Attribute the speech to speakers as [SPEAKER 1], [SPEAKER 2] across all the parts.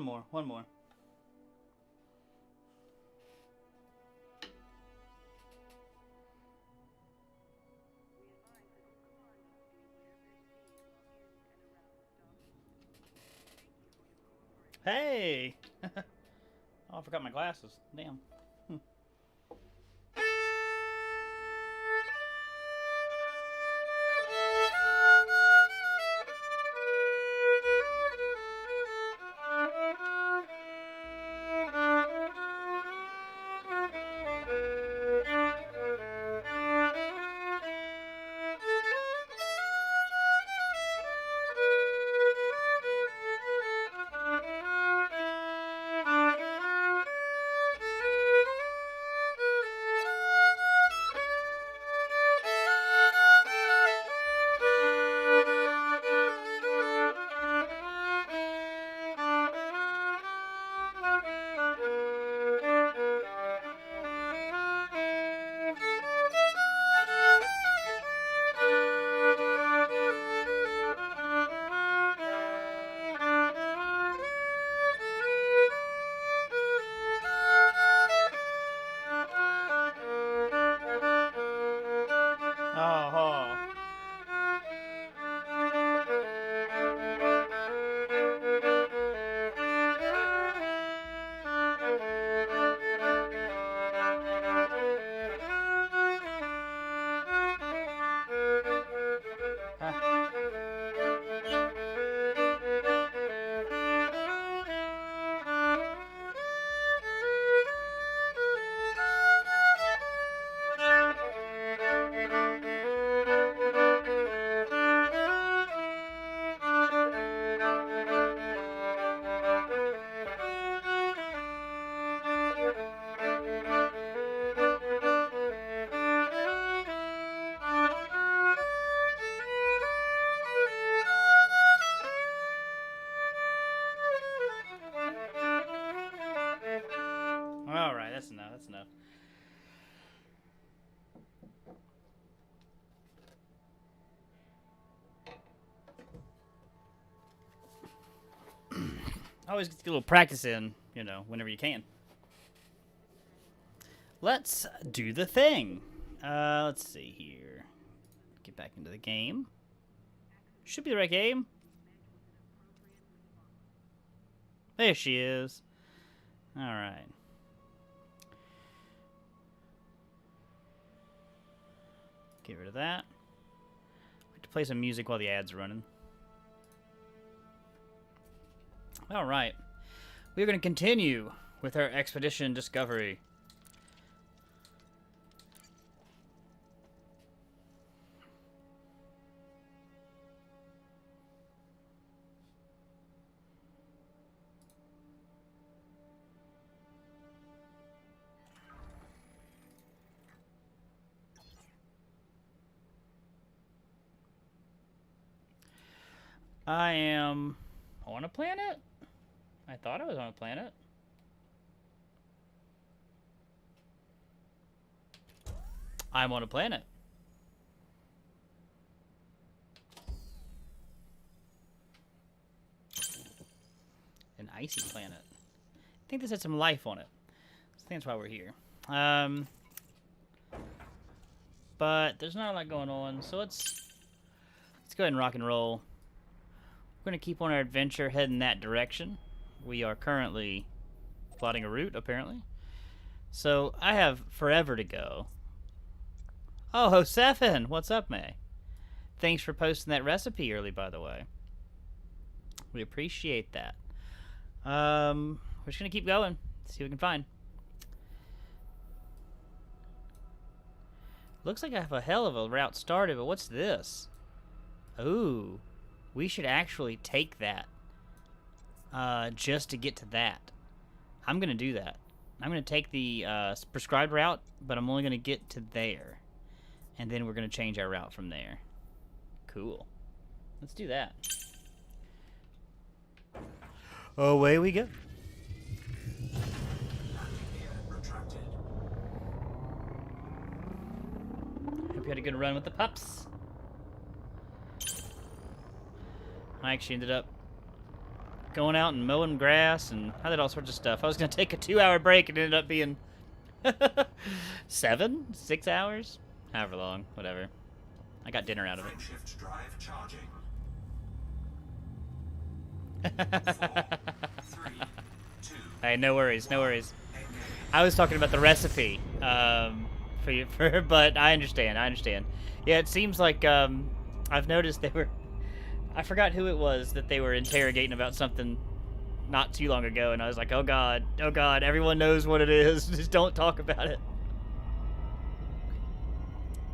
[SPEAKER 1] more. One more. Hey! Oh, I forgot my glasses. Damn. Oh. Alright, that's enough. That's enough. Always get a little practice in, you know, whenever you can. Let's do the thing. Let's see here. Get back into the game. Should be the right game. There she is. Alright. Get rid of that. I have to play some music while the ads are running. Alright. We're going to continue with our expedition discovery. I am on a planet? I thought I was on a planet. I'm on a planet. An icy planet. I think this had some life on it. So I think that's why we're here. But there's not a lot going on, so let's go ahead and rock and roll. We're going to keep on our adventure heading that direction. We are currently plotting a route, apparently. So I have forever to go. Oh, Seven, what's up, May? Thanks for posting that recipe early, by the way. We appreciate that. We're just going to keep going. See what we can find. Looks like I have a hell of a route started, but what's this? Ooh. We should actually take that just to get to that. I'm going to do that. I'm going to take the prescribed route, but I'm only going to get to there. And then we're going to change our route from there. Cool. Let's do that. Away we go. Hope you had a good run with the pups. I actually ended up going out and mowing grass, and I did all sorts of stuff. I was going to take a 2-hour break, and it ended up being 6 hours? However long, whatever. I got dinner out of it.
[SPEAKER 2] Shift drive charging. 4, 3, 2.
[SPEAKER 1] Hey, no worries, no worries. I was talking about the recipe, but I understand. Yeah, it seems like, I've noticed they were, I forgot who it was that they were interrogating about something not too long ago, and I was like, oh god, everyone knows what it is, just don't talk about it.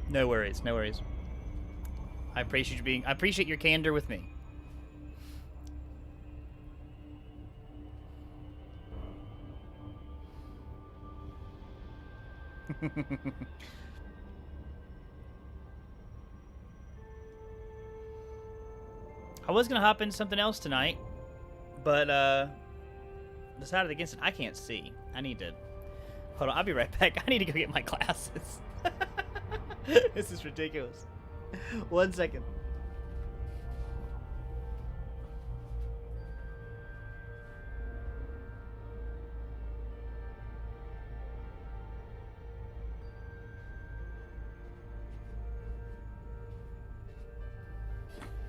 [SPEAKER 1] No worries, no worries. I appreciate your candor with me. I was gonna hop into something else tonight, but decided against it. I can't see. I need to. Hold on, I'll be right back. I need to go get my glasses. This is ridiculous. 1 second.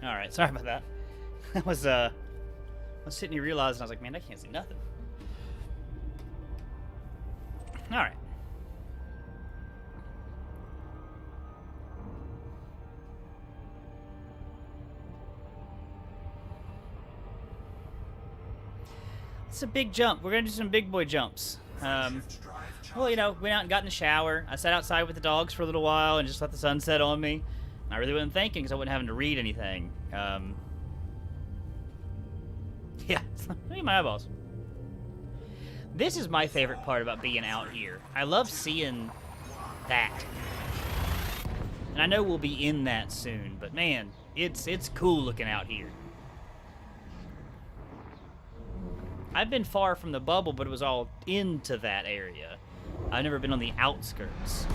[SPEAKER 1] Alright, sorry about that. I was sitting here realizing, I was like, man, I can't see nothing. Alright. It's a big jump. We're going to do some big boy jumps. Well, you know, went out and got in the shower. I sat outside with the dogs for a little while and just let the sun set on me. I really wasn't thinking because I wasn't having to read anything. Yeah, look at my eyeballs. This is my favorite part about being out here. I love seeing that. And I know we'll be in that soon, but man, it's cool looking out here. I've been far from the bubble, but it was all into that area. I've never been on the outskirts.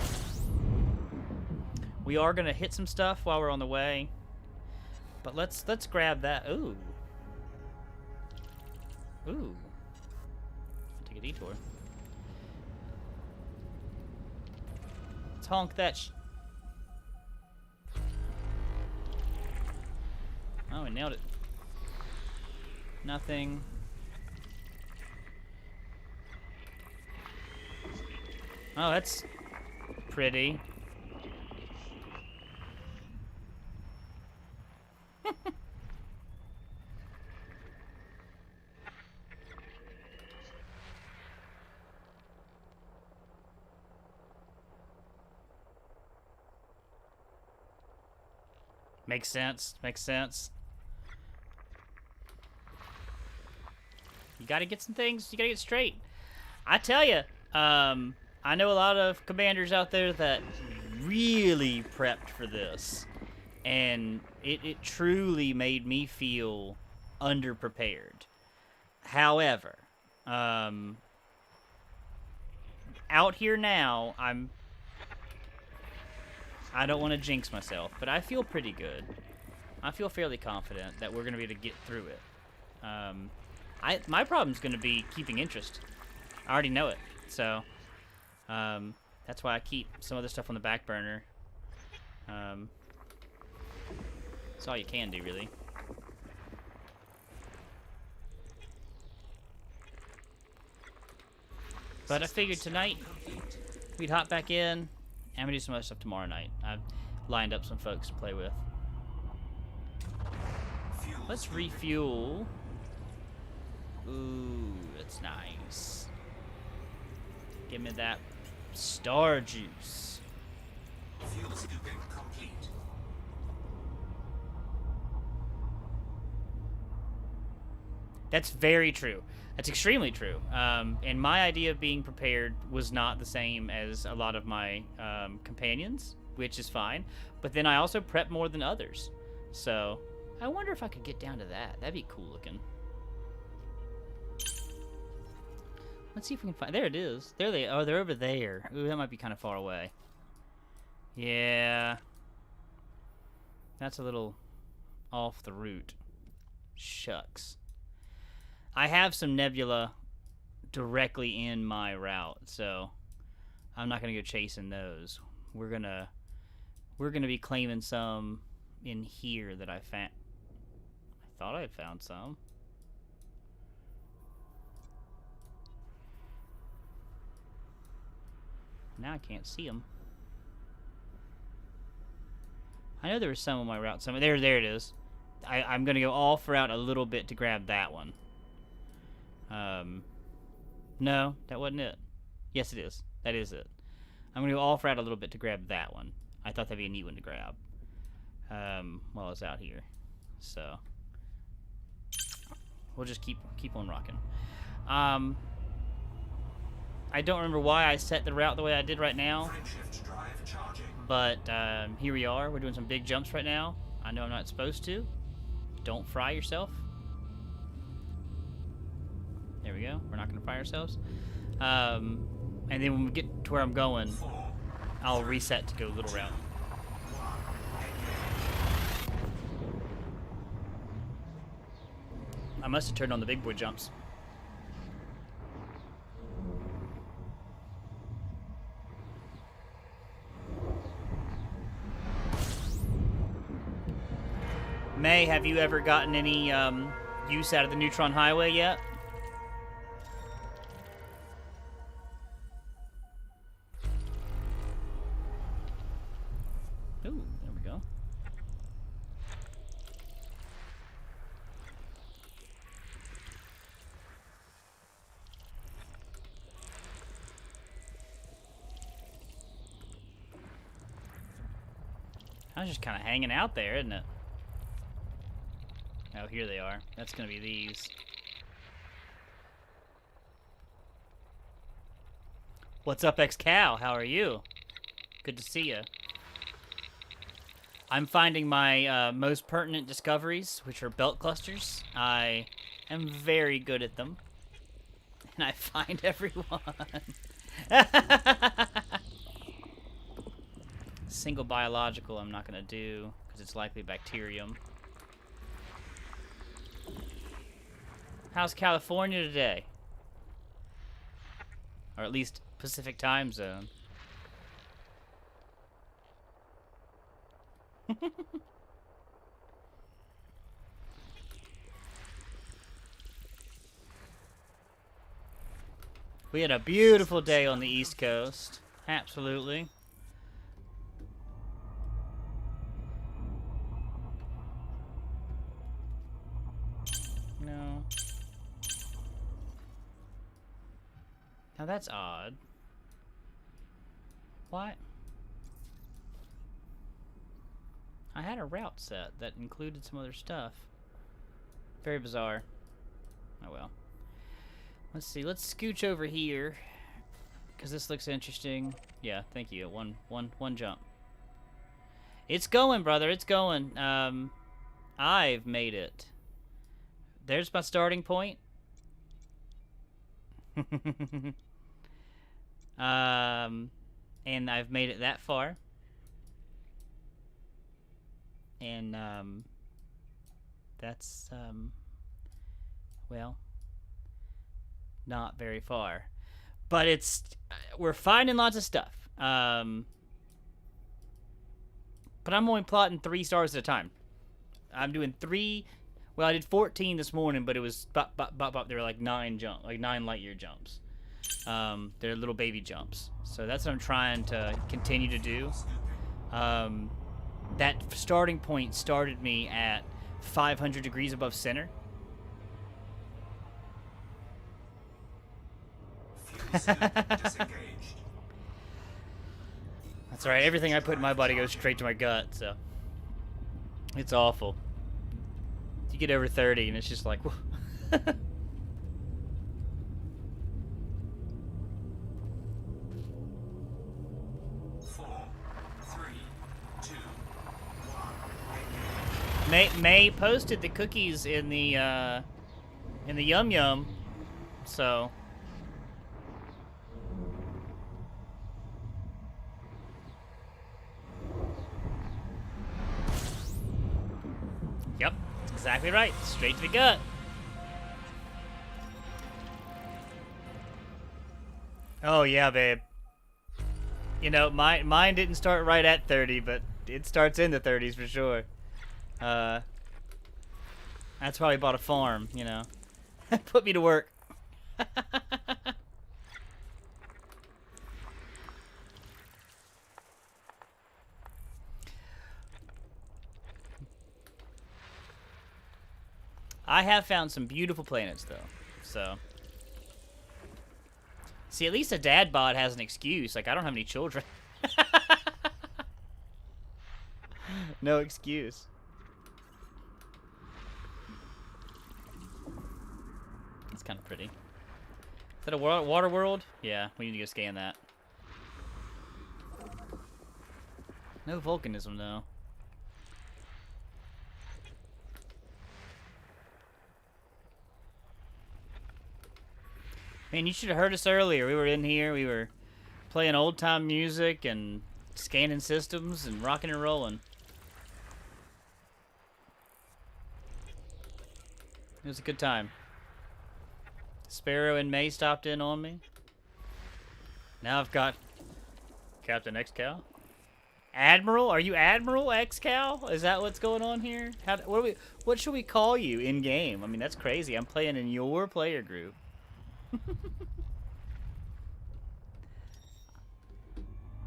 [SPEAKER 1] We are gonna hit some stuff while we're on the way, but let's grab that. Ooh, take a detour. Let's honk that. Oh, we nailed it. Nothing. Oh, that's pretty. Makes sense. Makes sense. You gotta get some things. You gotta get straight. I tell you, I know a lot of commanders out there that really prepped for this, and it truly made me feel underprepared. However, out here now, I don't want to jinx myself, but I feel pretty good. I feel fairly confident that we're going to be able to get through it. My problem's going to be keeping interest. I already know it, so that's why I keep some other stuff on the back burner. That's all you can do, really. But I figured tonight we'd hop back in and we do some other stuff tomorrow night. I've lined up some folks to play with. Let's refuel. Ooh, that's nice. Give me that star juice.
[SPEAKER 2] Fuel scooping complete.
[SPEAKER 1] That's very true. That's extremely true. And my idea of being prepared was not the same as a lot of my companions, which is fine. But then I also prep more than others. So I wonder if I could get down to that. That'd be cool looking. Let's see if we can find... There it is. There they are. They're over there. Ooh, that might be kind of far away. Yeah. That's a little off the route. Shucks. I have some nebula directly in my route, so I'm not gonna go chasing those. We're gonna be claiming some in here that I found. I thought I found some. Now I can't see them. I know there was some on my route. There it is. I'm gonna go off route a little bit to grab that one. No, that wasn't it. Yes, it is. That is it. I'm gonna go off route a little bit to grab that one. I thought that'd be a neat one to grab. While I was out here, so we'll just keep on rocking. I don't remember why I set the route the way I did right now,
[SPEAKER 2] Frameshift drive charging.
[SPEAKER 1] but here we are. We're doing some big jumps right now. I know I'm not supposed to. Don't fry yourself. There we go. We're not going to fry ourselves. And then when we get to where I'm going, I'll reset to go little route. I must have turned on the big boy jumps. May, have you ever gotten any use out of the Neutron Highway yet? Ooh, there we go. I was just kind of hanging out there, isn't it? Oh, here they are. That's gonna be these. What's up, X-Cow? How are you? Good to see you. I'm finding my most pertinent discoveries, which are belt clusters. I am very good at them. And I find everyone. Single biological I'm not gonna do, because it's likely bacterium. How's California today? Or at least Pacific time zone. We had a beautiful day on the East Coast. Absolutely. No. Now that's odd. What? I had a route set that included some other stuff. Very bizarre. Oh well. Let's see. Let's scooch over here, because this looks interesting. Yeah, thank you. One jump. It's going, brother. It's going. I've made it. There's my starting point. And I've made it that far. And that's well, not very far, but we're finding lots of stuff. But I'm only plotting 3 stars at a time. I'm doing 3. Well, I did 14 this morning, but it was they were like 9 light year jumps. They're little baby jumps. So that's what I'm trying to continue to do. That starting point started me at 500 degrees above center.
[SPEAKER 2] Disengaged.
[SPEAKER 1] That's right. Everything I put in my body goes straight to my gut, so it's awful. You get over 30 and it's just like,
[SPEAKER 2] 4, 3, 2, 1.
[SPEAKER 1] May posted the cookies in the Yum Yum, so yep, that's exactly right. Straight to the gut. Oh yeah, babe. You know, mine didn't start right at 30, but it starts in the 30s for sure. Uh, that's why we bought a farm. You know, put me to work. I have found some beautiful planets though, so. See, at least a dad bod has an excuse. Like, I don't have any children. No excuse. It's kind of pretty. Is that a water world? Yeah, we need to go scan that. No volcanism, though. Man, you should have heard us earlier. We were in here. We were playing old-time music and scanning systems and rocking and rolling. It was a good time. Sparrow and May stopped in on me. Now I've got Captain X-Cal. Admiral? Are you Admiral X-Cal? Is that what's going on here? What should we call you in-game? I mean, that's crazy. I'm playing in your player group.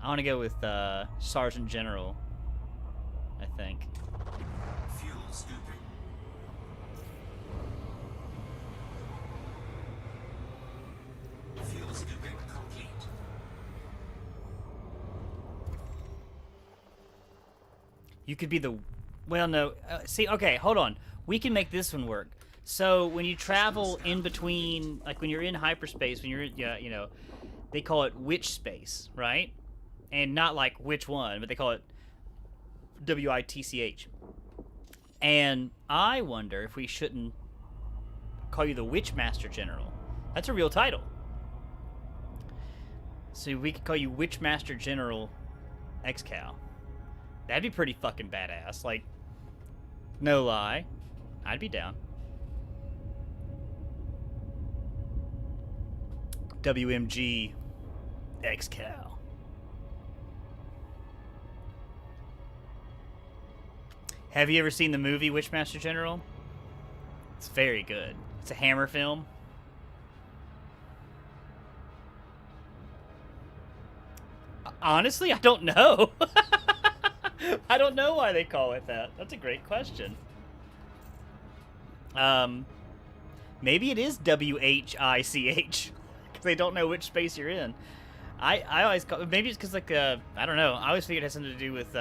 [SPEAKER 1] I want to go with Sergeant General, I think.
[SPEAKER 2] Fuel scooping. Fuel scooping complete.
[SPEAKER 1] You could be the... Well, no. See, okay, hold on. We can make this one work. So when you travel in between, like when you're in hyperspace, when you're, you know, they call it witch space, right? And not like which one, but they call it WITCH. And I wonder if we shouldn't call you the Witchmaster General. That's a real title. So we could call you Witchmaster General X-Cal. That'd be pretty fucking badass. Like, no lie. I'd be down. WMG X-Cal. Have you ever seen the movie Witchmaster General? It's very good. It's a Hammer film. Honestly, I don't know. I don't know why they call it that. That's a great question. Maybe it is WHICH. Because they don't know which space you're in. I always call... Maybe it's because, like, I don't know. I always figured it has something to do with,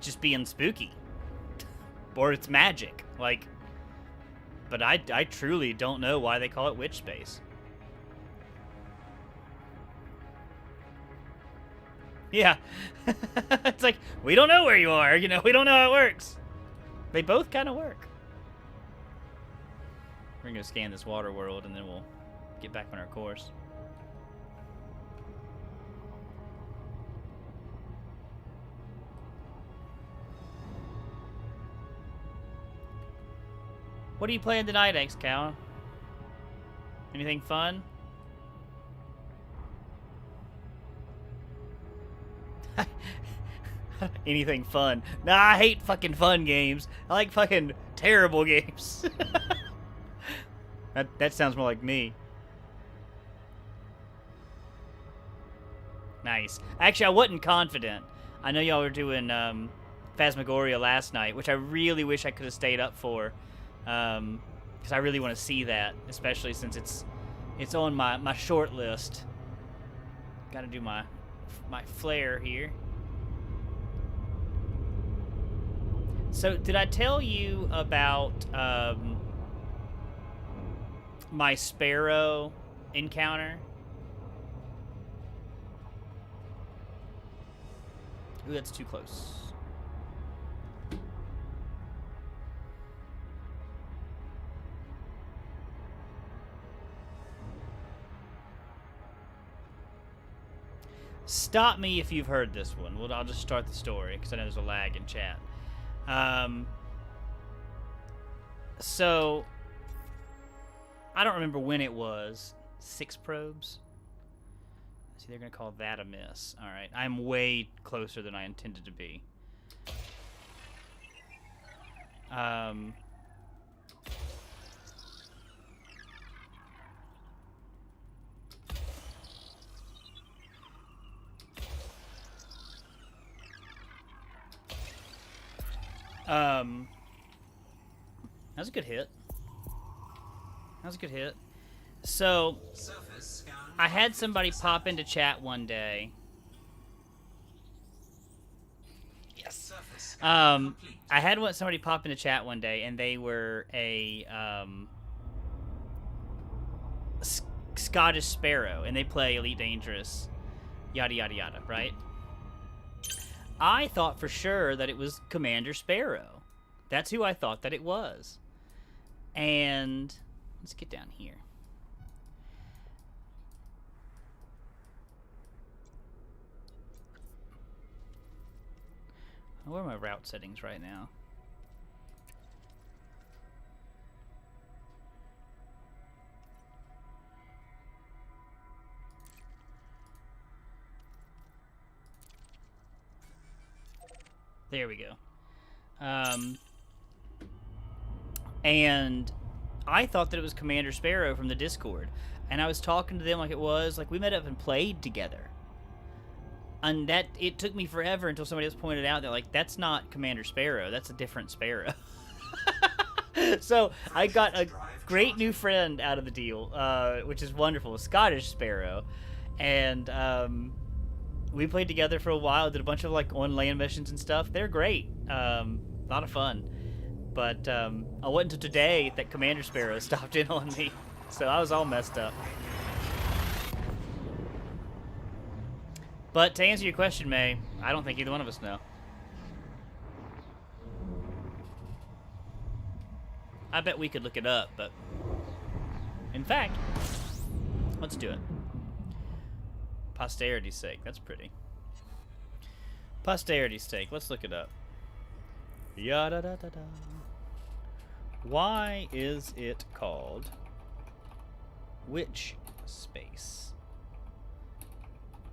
[SPEAKER 1] just being spooky. Or it's magic. Like... But I truly don't know why they call it witch space. Yeah. It's like, we don't know where you are, you know, we don't know how it works. They both kind of work. We're gonna scan this water world and then we'll get back on our course. What are you playing tonight, X-Cal? Anything fun? Anything fun? Nah, I hate fucking fun games. I like fucking terrible games. That sounds more like me. Nice. Actually, I wasn't confident. I know y'all were doing Phasmagoria last night, which I really wish I could have stayed up for. Because I really want to see that, especially since it's on my short list. Got to do my flare here. So, did I tell you about my Sparrow encounter? Ooh, that's too close. Stop me if you've heard this one. Well, I'll just start the story, because I know there's a lag in chat. So, I don't remember when it was, 6 probes. See, they're going to call that a miss. Alright, I'm way closer than I intended to be. That was a good hit. That was a good hit. So, I had somebody pop into chat one day. Yes. I had somebody pop into chat one day, and they were a Scottish Sparrow, and they play Elite Dangerous, yada yada yada, right? I thought for sure that it was Commander Sparrow. That's who I thought that it was. And let's get down here. Where are my route settings right now? There we go. And I thought that it was Commander Sparrow from the Discord. And I was talking to them like it was. Like, we met up and played together. And that, it took me forever until somebody else pointed out that, like, that's not Commander Sparrow. That's a different Sparrow. So, I got a great new friend out of the deal, which is wonderful. A Scottish Sparrow. And, we played together for a while, did a bunch of, like, on-land missions and stuff. They're great. A lot of fun. But I wasn't until today that Commander Sparrow stopped in on me. So I was all messed up. But to answer your question, May, I don't think either one of us know. I bet we could look it up, but... In fact, let's do it. Posterity's sake, that's pretty. Posterity's sake, let's look it up. Yada da da da. Why is it called Witch Space?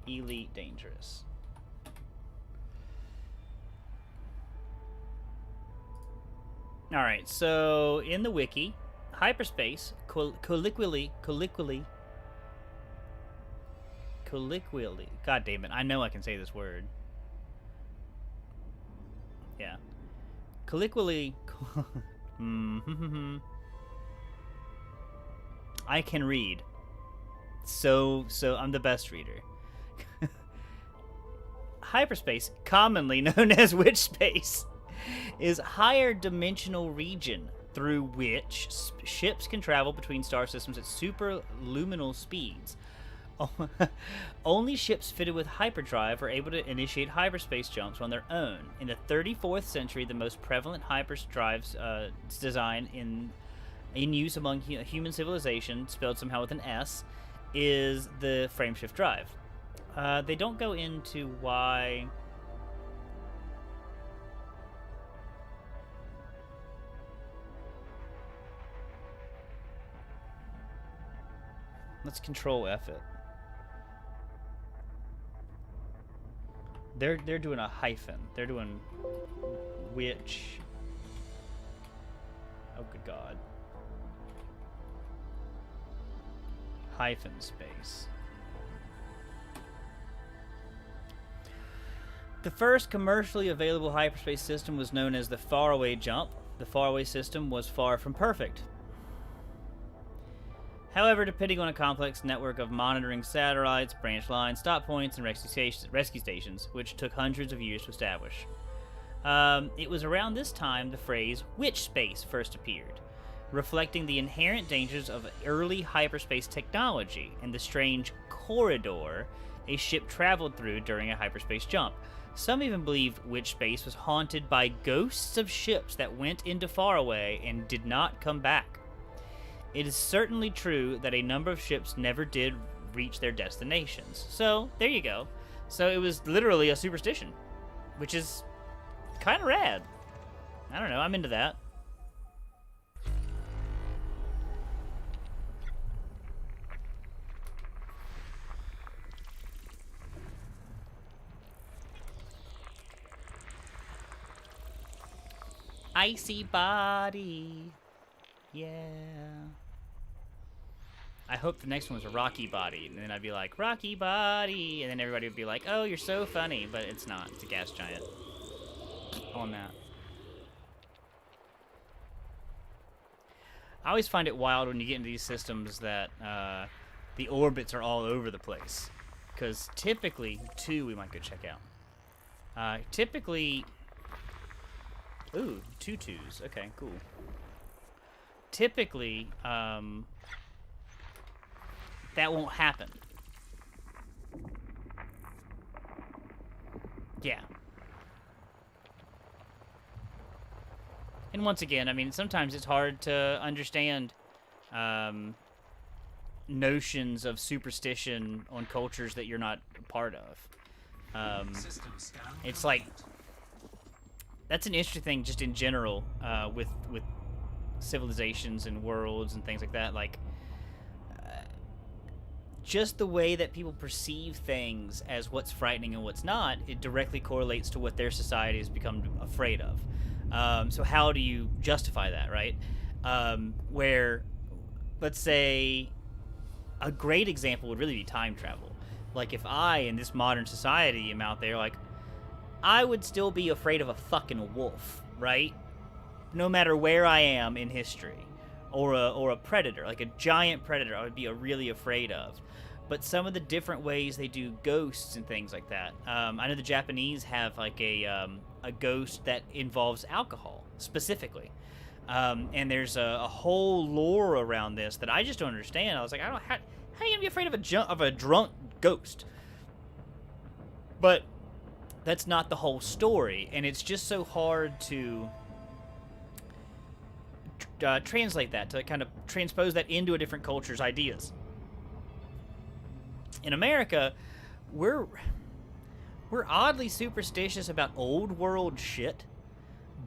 [SPEAKER 1] Elite Dangerous. Alright, so in the wiki, hyperspace, colloquially, god damn it, I know I can say this word. Yeah. Colloquially, I can read. So I'm the best reader. Hyperspace, commonly known as witch space, is higher dimensional region through which ships can travel between star systems at superluminal speeds. Only ships fitted with hyperdrive are able to initiate hyperspace jumps on their own. In the 34th century, the most prevalent hyperdrive design in use among human civilization, spelled somehow with an S, is the frameshift drive. They don't go into why... Let's control F it. They're doing a hyphen. They're doing witch. Oh, good God. Hyphen space. The first commercially available hyperspace system was known as the Faraway Jump. The Faraway system was far from perfect. However, depending on a complex network of monitoring satellites, branch lines, stop points, and rescue stations, which took hundreds of years to establish. It was around this time the phrase witch space first appeared, reflecting the inherent dangers of early hyperspace technology and the strange corridor a ship traveled through during a hyperspace jump. Some even believe witch space was haunted by ghosts of ships that went into Faraway and did not come back. It is certainly true that a number of ships never did reach their destinations. So, there you go. So it was literally a superstition, which is kind of rad. I don't know, I'm into that. Icy body. Yeah. I hope the next one was a rocky body, and then I'd be like, Rocky body, and then everybody would be like, oh, you're so funny, but it's not. It's a gas giant on that. I always find it wild when you get into these systems that the orbits are all over the place. Because typically, two we might go check out. Typically, ooh, 2 twos. Okay, cool. Typically, that won't happen. Yeah. And once again, I mean, sometimes it's hard to understand notions of superstition on cultures that you're not a part of. It's like, that's an interesting thing just in general with civilizations and worlds and things like that. Like, just the way that people perceive things as what's frightening and what's not, it directly correlates to what their society has become afraid of. So how do you justify that, right? Where, let's say, a great example would really be time travel. Like, if I, in this modern society, am out there, like, I would still be afraid of a fucking wolf, right? No matter where I am in history. Or a predator, like a giant predator, I would be really afraid of. But some of the different ways they do ghosts and things like that. I know the Japanese have like a ghost that involves alcohol specifically, and there's a whole lore around this that I just don't understand. I was like, how are you gonna be afraid of a drunk ghost? But that's not the whole story, and it's just so hard to translate that, to kind of transpose that into a different culture's ideas. In America, we're oddly superstitious about old world shit,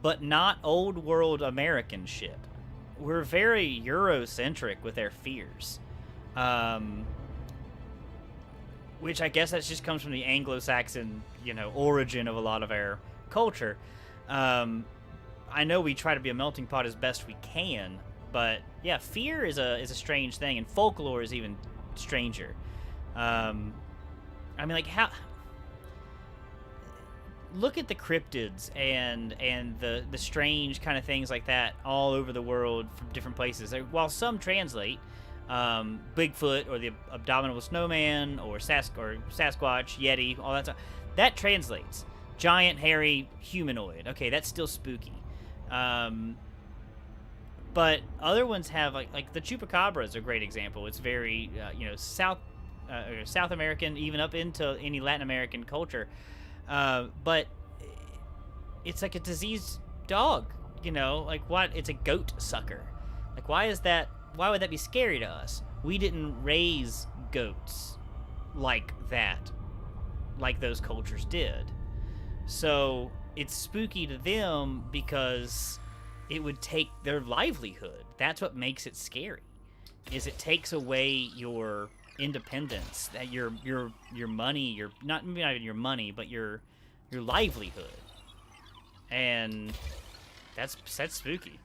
[SPEAKER 1] but not old world American shit. We're very Eurocentric with our fears, which I guess that just comes from the Anglo-Saxon, origin of a lot of our culture. I know we try to be a melting pot as best we can, but yeah, fear is a strange thing, and folklore is even stranger. I mean, like, how? Look at the cryptids and the strange kind of things like that all over the world from different places. While some translate, Bigfoot or the Abominable Snowman or Sasquatch, Yeti, all that stuff, that translates. Giant, hairy, humanoid. Okay, that's still spooky. But other ones have, like the Chupacabra is a great example. It's very, South American, even up into any Latin American culture. But it's like a diseased dog, like what? It's a goat sucker. Like, why would that be scary to us? We didn't raise goats like that, like those cultures did. So it's spooky to them because it would take their livelihood. That's what makes it scary, is it takes away your independence, that your money, maybe not even your money, but your livelihood. And that's spooky.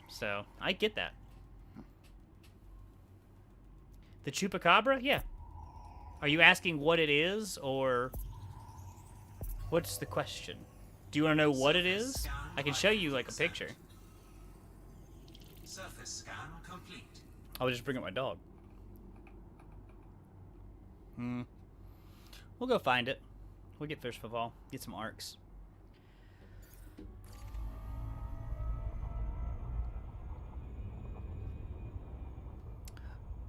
[SPEAKER 1] So I get that. The Chupacabra? Yeah. Are you asking what it is, or what's the question? Do you want to know what it is? I can show you, like, a picture.
[SPEAKER 2] Surface scan complete.
[SPEAKER 1] I'll just bring up my dog. We'll go find it. We'll get Fish Football. Get some arcs.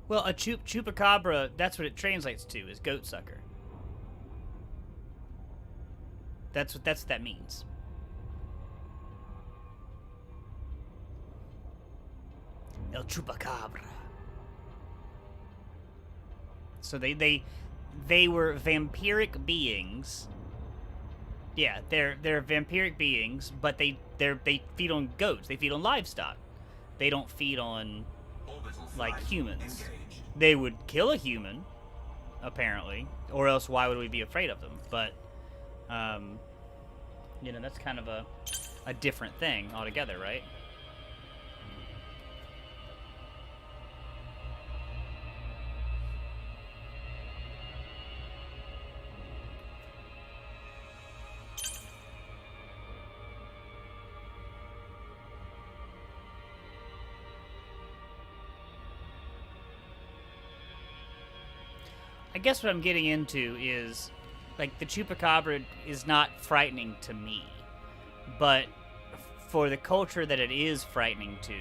[SPEAKER 1] Well, a Chupacabra, that's what it translates to, is goat sucker. That's what that means. El Chupacabra. So they were vampiric beings. Yeah, they're vampiric beings, but they feed on goats. They feed on livestock. They don't feed on, like, humans.
[SPEAKER 2] Engaged.
[SPEAKER 1] They would kill a human, apparently, or else why would we be afraid of them? But that's kind of a a different thing altogether, right? I guess what I'm getting into is, like, the chupacabra is not frightening to me, but for the culture that it is frightening to,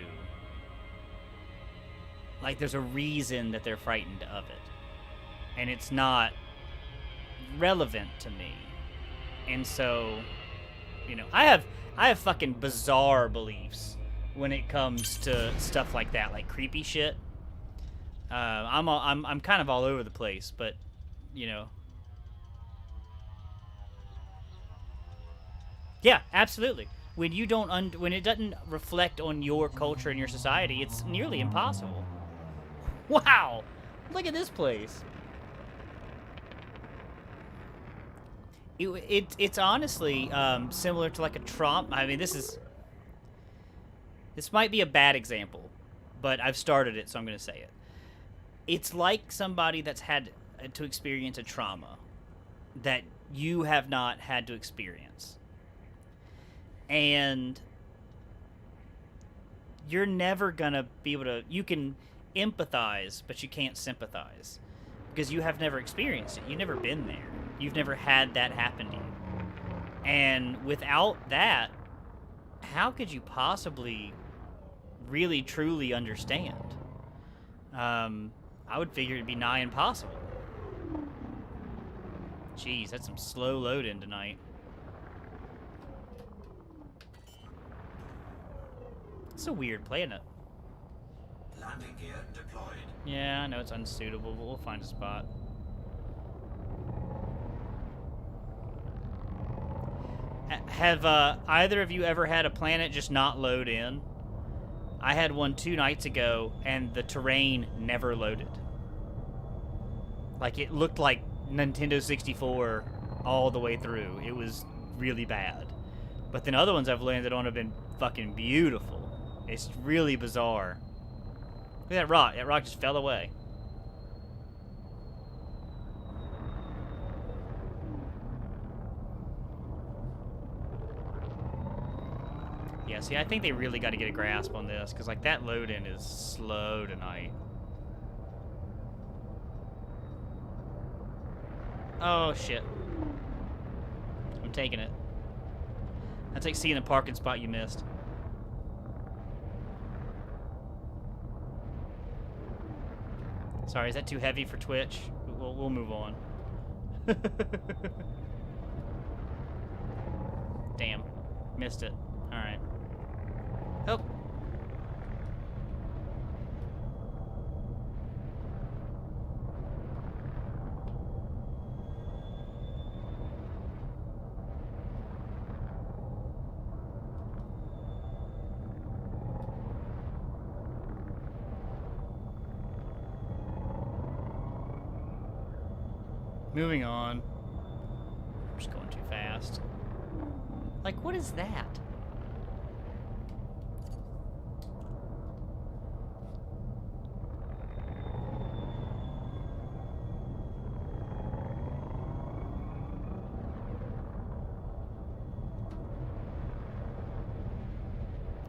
[SPEAKER 1] like, there's a reason that they're frightened of it, and it's not relevant to me. And so, you know, I have fucking bizarre beliefs when it comes to stuff like that, like creepy shit. I'm kind of all over the place, but you know, yeah, absolutely. When you don't when it doesn't reflect on your culture and your society, it's nearly impossible. Wow, look at this place. It's honestly similar to like a trauma. I mean, this might be a bad example, but I've started it, so I'm going to say it. It's like somebody that's had to experience a trauma that you have not had to experience. And you're never going to be able to... You can empathize, but you can't sympathize. Because you have never experienced it. You've never been there. You've never had that happen to you. And without that, how could you possibly really, truly understand? I would figure it'd be nigh impossible. Jeez, that's some slow load-in tonight. It's a weird planet.
[SPEAKER 2] Landing gear deployed.
[SPEAKER 1] Yeah, I know it's unsuitable, but we'll find a spot. Have either of you ever had a planet just not load in? I had one 2 nights ago, and the terrain never loaded. Like, it looked like Nintendo 64 all the way through. It was really bad. But then other ones I've landed on have been fucking beautiful. It's really bizarre. Look at that rock. That rock just fell away. Yeah, see, I think they really got to get a grasp on this, because, like, that load-in is slow tonight. Oh, shit. I'm taking it. That's like seeing a parking spot you missed. Sorry, is that too heavy for Twitch? We'll move on. Damn. Missed it. Alright. Oh. Moving on. I'm just going too fast. Like, what is that?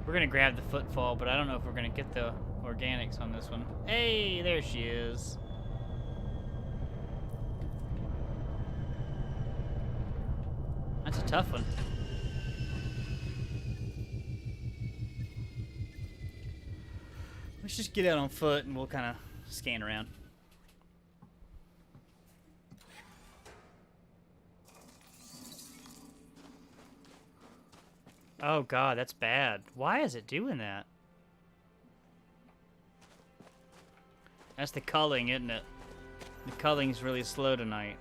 [SPEAKER 1] We're gonna grab the footfall, but I don't know if we're gonna get the organics on this one. Hey, there she is. That's a tough one. Let's just get out on foot and we'll kind of scan around. Oh god, that's bad. Why is it doing that? That's the culling, isn't it? The culling's really slow tonight.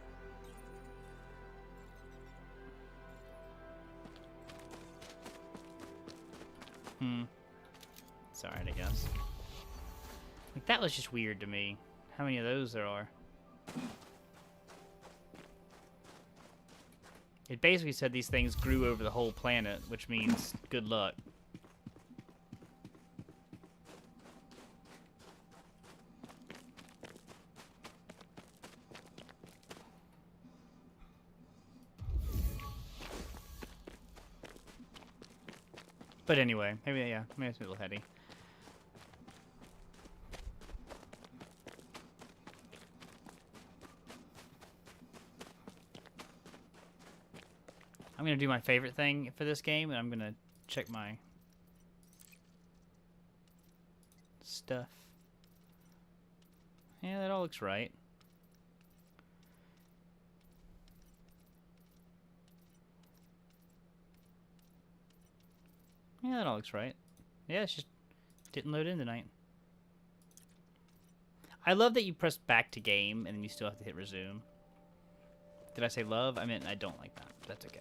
[SPEAKER 1] It's alright, I guess. Like, that was just weird to me. How many of those there are. It basically said these things grew over the whole planet, which means good luck. But anyway, maybe it's a little heady. I'm gonna do my favorite thing for this game, and I'm gonna check my stuff. Yeah, that all looks right. Yeah, that all looks right. Yeah, it's just didn't load in tonight. I love that you press back to game, and then you still have to hit resume. Did I say love? I meant I don't like that. That's okay.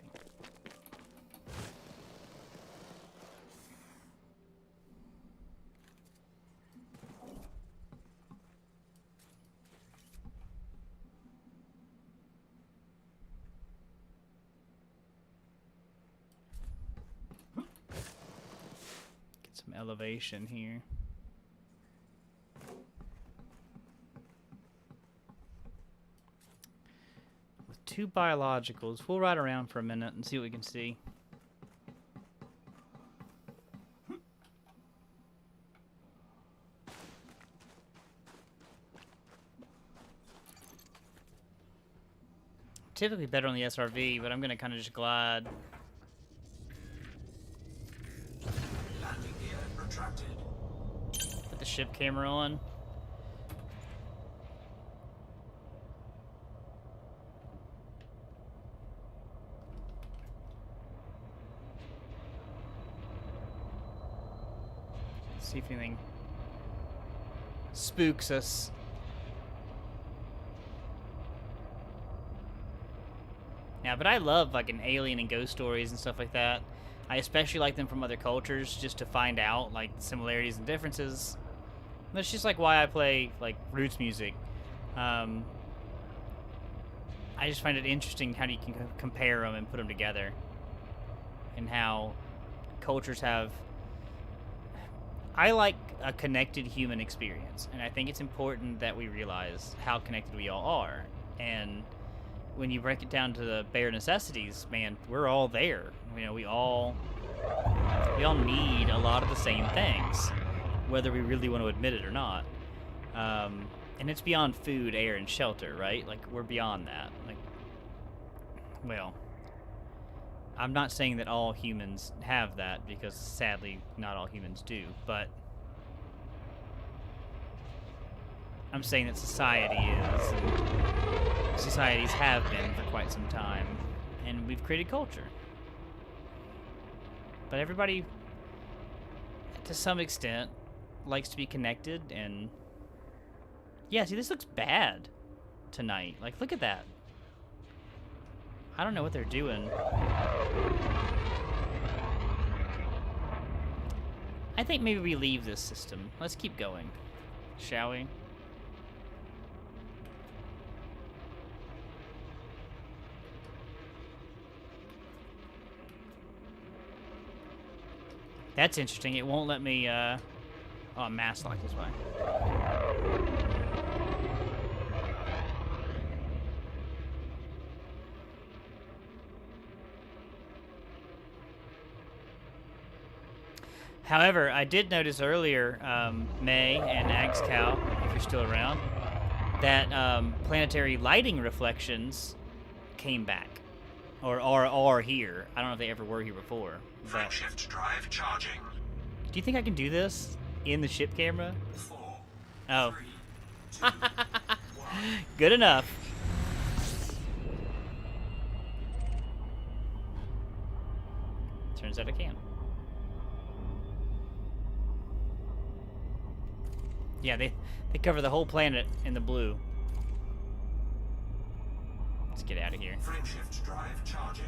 [SPEAKER 1] Get some elevation here. With 2 biologicals, we'll ride around for a minute and see what we can see. Typically better on the SRV, but I'm gonna kind of just glide.
[SPEAKER 2] Landing gear retracted.
[SPEAKER 1] Put the ship camera on. See if anything spooks us. Yeah, but I love like an alien and ghost stories and stuff like that. I especially like them from other cultures just to find out like similarities and differences. That's just like why I play like roots music. I just find it interesting how you can compare them and put them together, and how cultures have. I like a connected human experience, and I think it's important that we realize how connected we all are. And when you break it down to the bare necessities, man, we're all there. You know, we all need a lot of the same things, whether we really want to admit it or not. And it's beyond food, air, and shelter, right? Like, we're beyond that. Like, well, I'm not saying that all humans have that, because sadly, not all humans do, but I'm saying that society is, and societies have been for quite some time, and we've created culture. But everybody, to some extent, likes to be connected, and yeah, see, this looks bad tonight. Like, look at that. I don't know what they're doing. I think maybe we leave this system. Let's keep going, shall we? That's interesting. It won't let me, oh, mass lock this way. However, I did notice earlier, May and Axcow, if you're still around, that planetary lighting reflections came back. Or are here. I don't know if they ever were here before. But
[SPEAKER 2] Shift drive charging.
[SPEAKER 1] do you think I can do this in the ship camera?
[SPEAKER 2] 4,
[SPEAKER 1] Oh.
[SPEAKER 2] 3, 2, 1.
[SPEAKER 1] Good enough. Turns out I can. Yeah, they cover the whole planet in the blue. Let's get out of here.
[SPEAKER 2] Frameshift drive charging.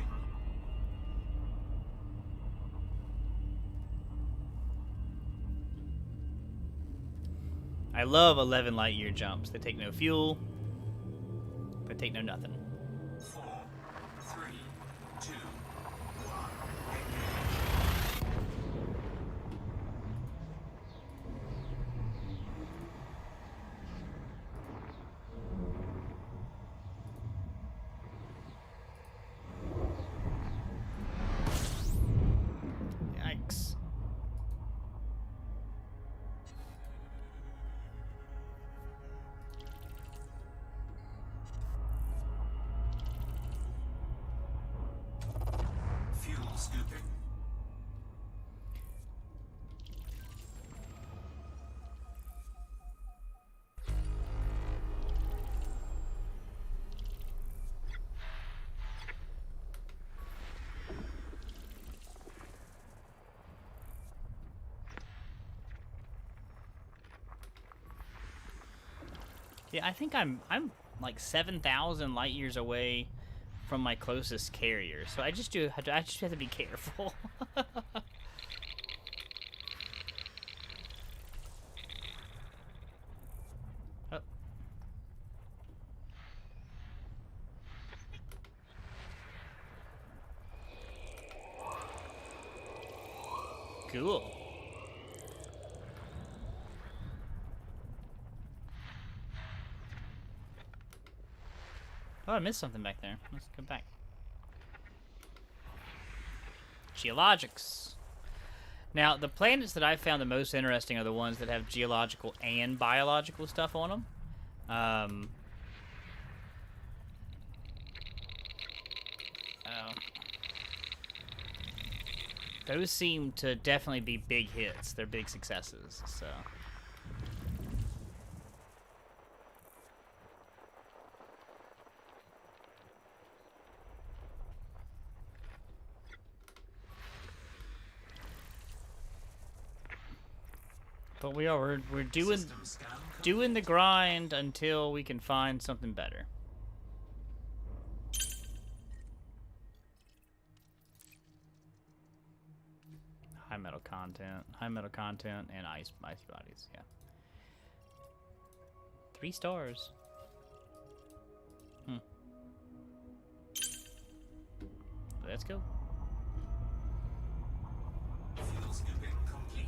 [SPEAKER 1] I love 11 light year jumps. They take no fuel. They take no nothing.
[SPEAKER 2] 4, 3, Fuel scooping.
[SPEAKER 1] Yeah, I think I'm like 7,000 light years away from my closest carrier, so I just have to be careful. Oh. Cool. Oh, I missed something back there. Let's go back. Geologics. Now, the planets that I found the most interesting are the ones that have geological and biological stuff on them. Those seem to definitely be big hits. They're big successes, so... But we're doing the grind until we can find something better. High metal content, and icy bodies. Yeah, 3 stars. Let's go.
[SPEAKER 2] Fuel scooping complete.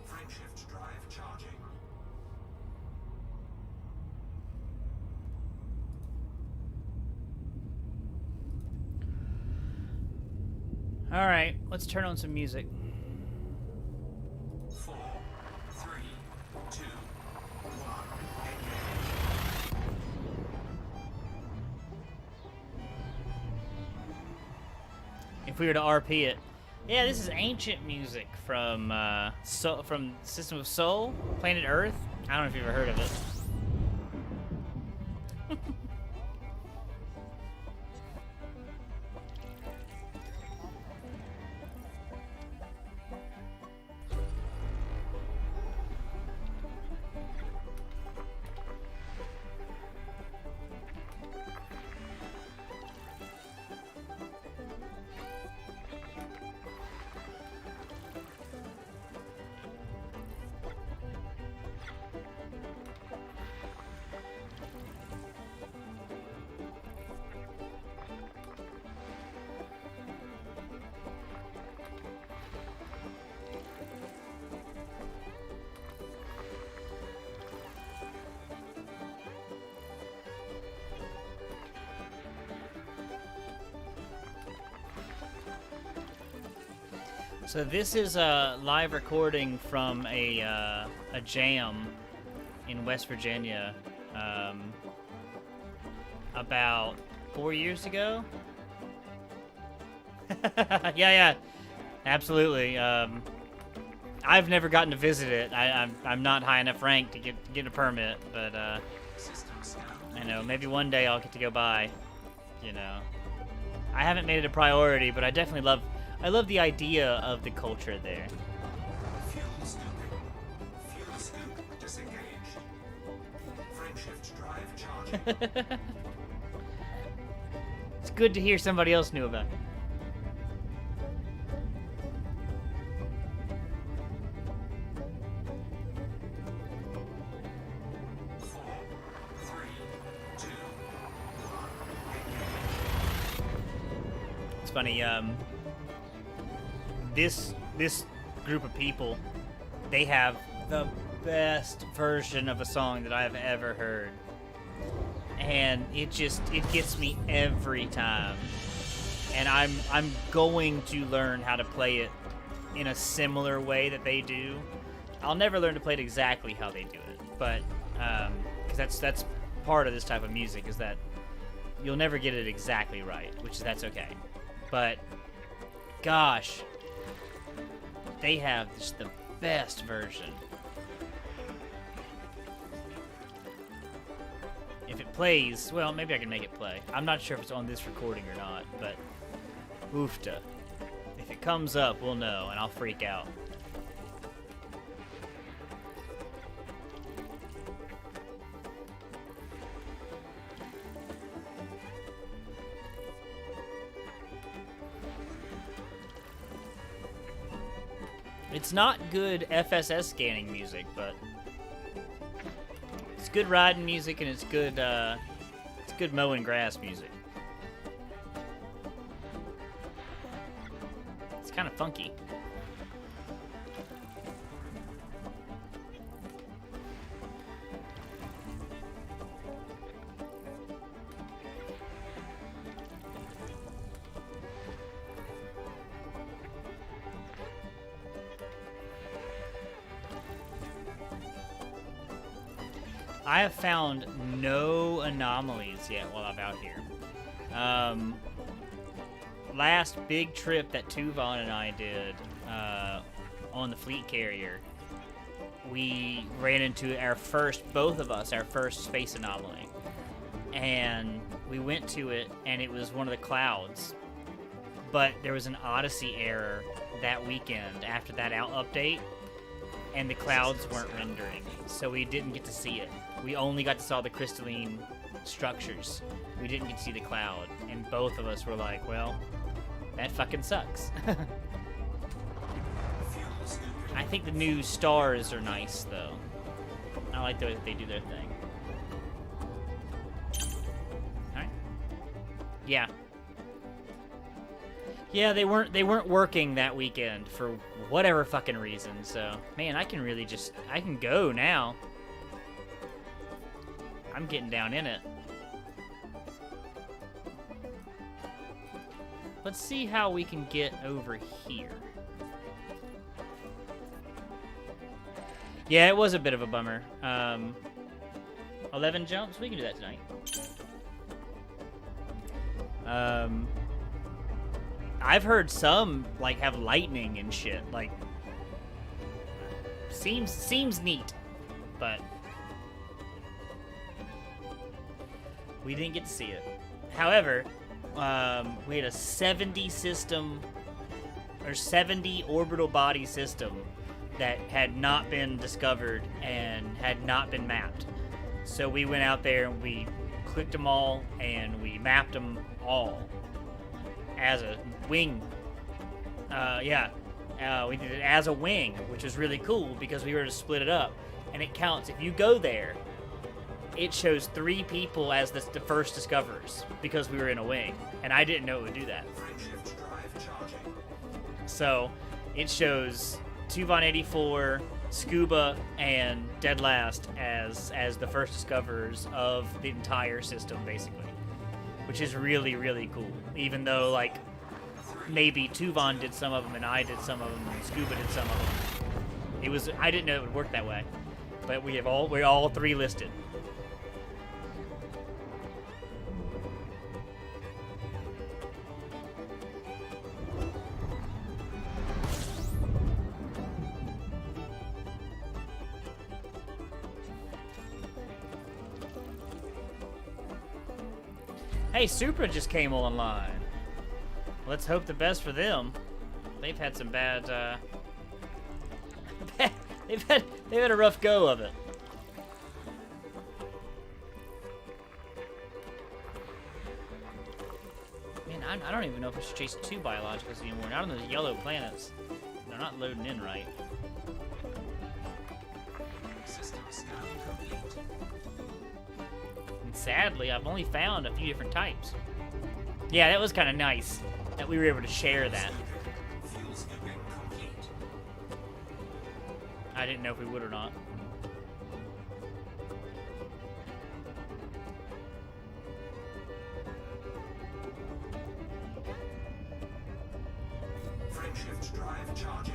[SPEAKER 2] Frameshift drive charging.
[SPEAKER 1] All right, let's turn on some music.
[SPEAKER 2] 4, 3, 2, 1.
[SPEAKER 1] If we were to RP it, yeah, this is ancient music from from System of Soul, Planet Earth. I don't know if you've ever heard of it. So this is a live recording from a jam in West Virginia about 4 years ago. yeah, absolutely. I've never gotten to visit it. I'm not high enough rank to get a permit, but I know maybe one day I'll get to go by. You know, I haven't made it a priority, but I definitely love. I love the idea of the culture there.
[SPEAKER 2] Fuel scooping. Fuel scoop disengaged. Frameshift drive charging.
[SPEAKER 1] It's good to hear somebody else knew about it. It's funny, this group of people, they have the best version of a song that I have ever heard. And it gets me every time. And I'm going to learn how to play it in a similar way that they do. I'll never learn to play it exactly how they do it, but because that's part of this type of music, is that you'll never get it exactly right, that's okay. But gosh, they have just the best version. If it plays, well, maybe I can make it play. I'm not sure if it's on this recording or not, but oofta. If it comes up, we'll know, and I'll freak out. It's not good FSS scanning music, but it's good riding music, and it's good mowing grass music. It's kind of funky. I have found no anomalies yet while I'm out here. Last big trip that Tuvon and I did on the fleet carrier, we ran into both of us, our first space anomaly. And we went to it, and it was one of the clouds. But there was an Odyssey error that weekend after that update, and the clouds weren't rendering, so we didn't get to see it. We only got to see the crystalline structures. We didn't get to see the cloud, and both of us were like, well, that fucking sucks. I think the new stars are nice, though. I like the way that they do their thing. Alright. Yeah. Yeah, they weren't working that weekend for whatever fucking reason, so man, I can go now. I'm getting down in it. Let's see how we can get over here. Yeah, it was a bit of a bummer. 11 jumps? We can do that tonight. I've heard some, like, have lightning and shit. Like, seems neat, but we didn't get to see it. However, we had a 70 orbital body system that had not been discovered and had not been mapped. So we went out there and we clicked them all and we mapped them all as a wing. We did it as a wing, which was really cool because we were to split it up. And it counts. If you go there, it shows 3 people as the first discoverers because we were in a wing. And I didn't know it would do that. So it shows Tuvon 84, Scuba, and Dead Last as the first discoverers of the entire system, basically. Which is really, really cool. Even though, like, maybe Tuvon did some of them and I did some of them and Scuba did some of them. I didn't know it would work that way. But we're all 3 listed. Hey, Supra just came online. Let's hope the best for them. They've had some bad, they've had a rough go of it. Man, I don't even know if I should chase 2 biologicals anymore. Not on those yellow planets. They're not loading in right. And sadly, I've only found a few different types. Yeah, that was kind of nice that we were able to share that. I didn't know if we would or not.
[SPEAKER 2] Frameshift drive charging.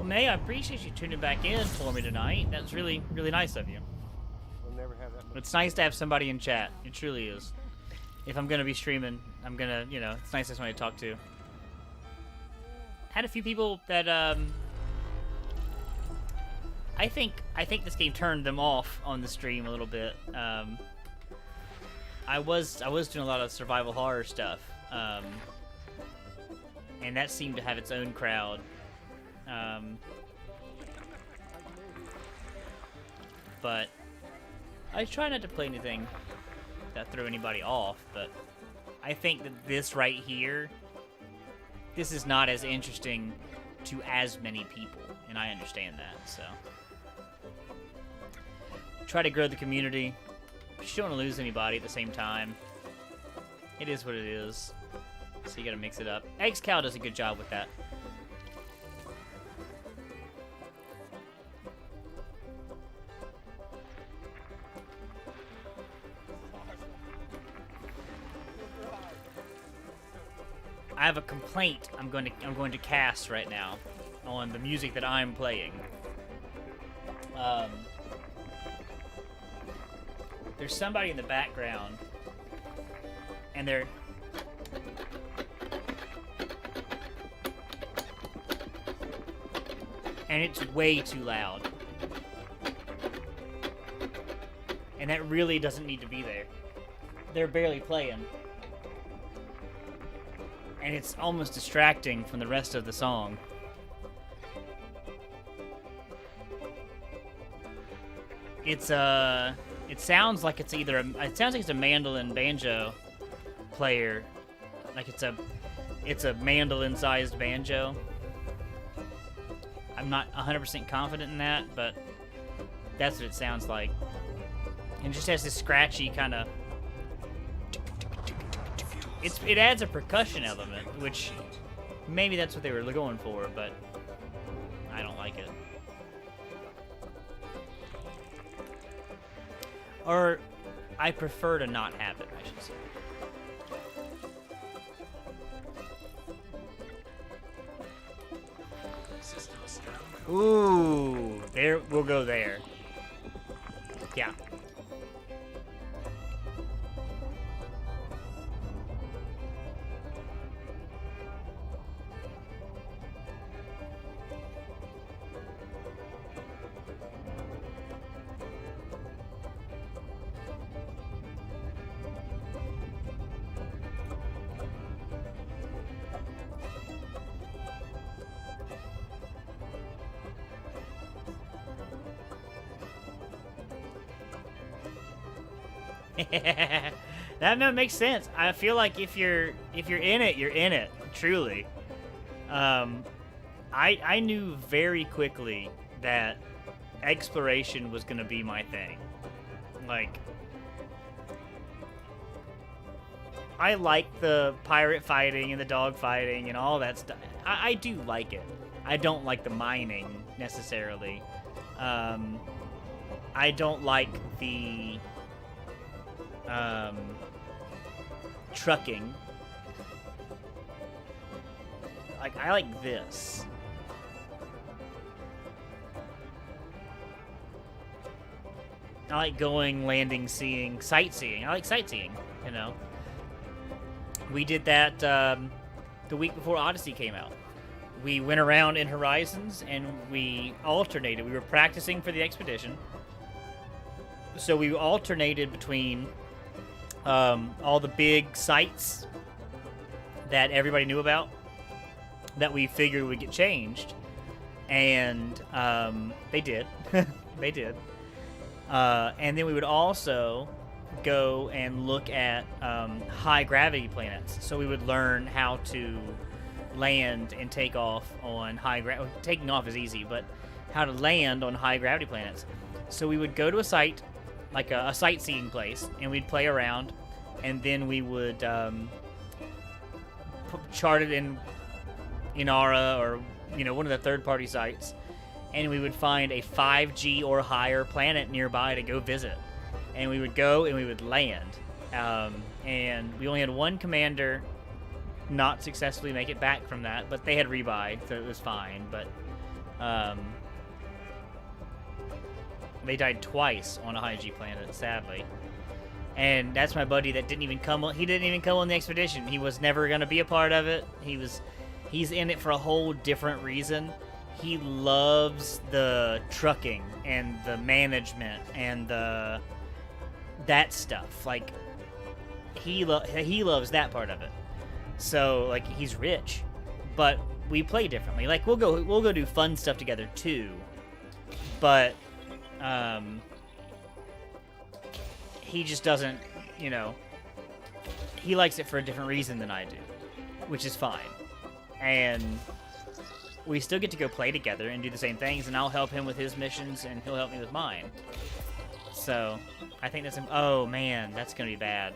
[SPEAKER 1] May, I appreciate you tuning back in for me tonight. That was really, really nice of you.
[SPEAKER 3] We'll never have that much.
[SPEAKER 1] It's nice to have somebody in chat. It truly is. If I'm gonna be streaming, I'm gonna, you know, it's nice to have somebody to talk to. Had a few people that, I think this game turned them off on the stream a little bit. I was doing a lot of survival horror stuff, and that seemed to have its own crowd. But I try not to play anything that threw anybody off, but I think that this right here, this is not as interesting to as many people, and I understand that, so. Try to grow the community. Just don't want to lose anybody at the same time. It is what it is. So you gotta mix it up. XCal does a good job with that. I have a complaint I'm going to cast right now on the music that I'm playing. There's somebody in the background, and it's way too loud. And that really doesn't need to be there. They're barely playing. And it's almost distracting from the rest of the song. It sounds like it's either it's a mandolin banjo player, like it's a mandolin-sized banjo. I'm not 100% confident in that, but that's what it sounds like. And it just has this scratchy kind of. It adds a percussion element, which maybe that's what they were going for, but I don't like it. Or I prefer to not have it, I should say. Ooh, there, we'll go there. Yeah. That makes sense. I feel like if you're in it, you're in it. Truly. I knew very quickly that exploration was gonna be my thing. Like, I like the pirate fighting and the dog fighting and all that stuff. I do like it. I don't like the mining necessarily. I don't like the trucking. Like, I like this. I like going, landing, seeing, sightseeing. I like sightseeing, you know. We did that the week before Odyssey came out. We went around in Horizons and we alternated. We were practicing for the expedition. So we alternated between all the big sites that everybody knew about that we figured would get changed. And they did. They did. And then we would also go and look at high gravity planets. So we would learn how to land and take off on high gravity. Taking off is easy, but how to land on high gravity planets. So we would go to a site, like a sightseeing place, and we'd play around, and then we would chart it in Inara or, you know, one of the third-party sites, and we would find a 5G or higher planet nearby to go visit. And we would go and we would land. And we only had one commander not successfully make it back from that, but they had rebuy, so it was fine. But Um, they died twice on a high G planet, sadly. And that's my buddy that didn't even come on. He didn't even come on the expedition. He was never going to be a part of it. He's in it for a whole different reason. He loves the trucking and the management and that stuff. Like, he loves that part of it. So, like, he's rich, but we play differently. Like, we'll go do fun stuff together too. But he just doesn't, you know, he likes it for a different reason than I do, which is fine. And we still get to go play together and do the same things, and I'll help him with his missions, and he'll help me with mine. So, I think that's... Oh, man, that's going to be bad.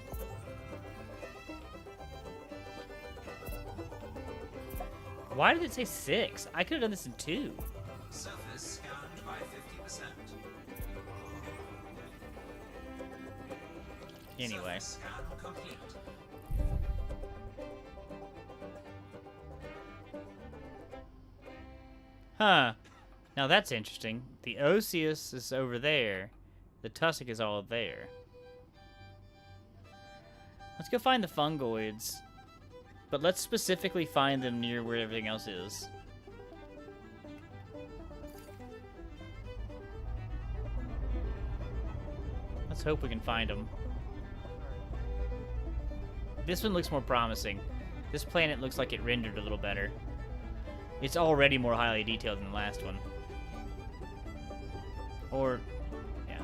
[SPEAKER 1] Why did it say 6? I could have done this in 2.
[SPEAKER 2] Surface scanned by 50%.
[SPEAKER 1] Anyway.
[SPEAKER 2] Surface scan complete.
[SPEAKER 1] Huh. Now that's interesting. The Osseous is over there. The Tussock is all there. Let's go find the fungoids. But let's specifically find them near where everything else is. Let's hope we can find them. This one looks more promising. This planet looks like it rendered a little better. It's already more highly detailed than the last one. Or, yeah.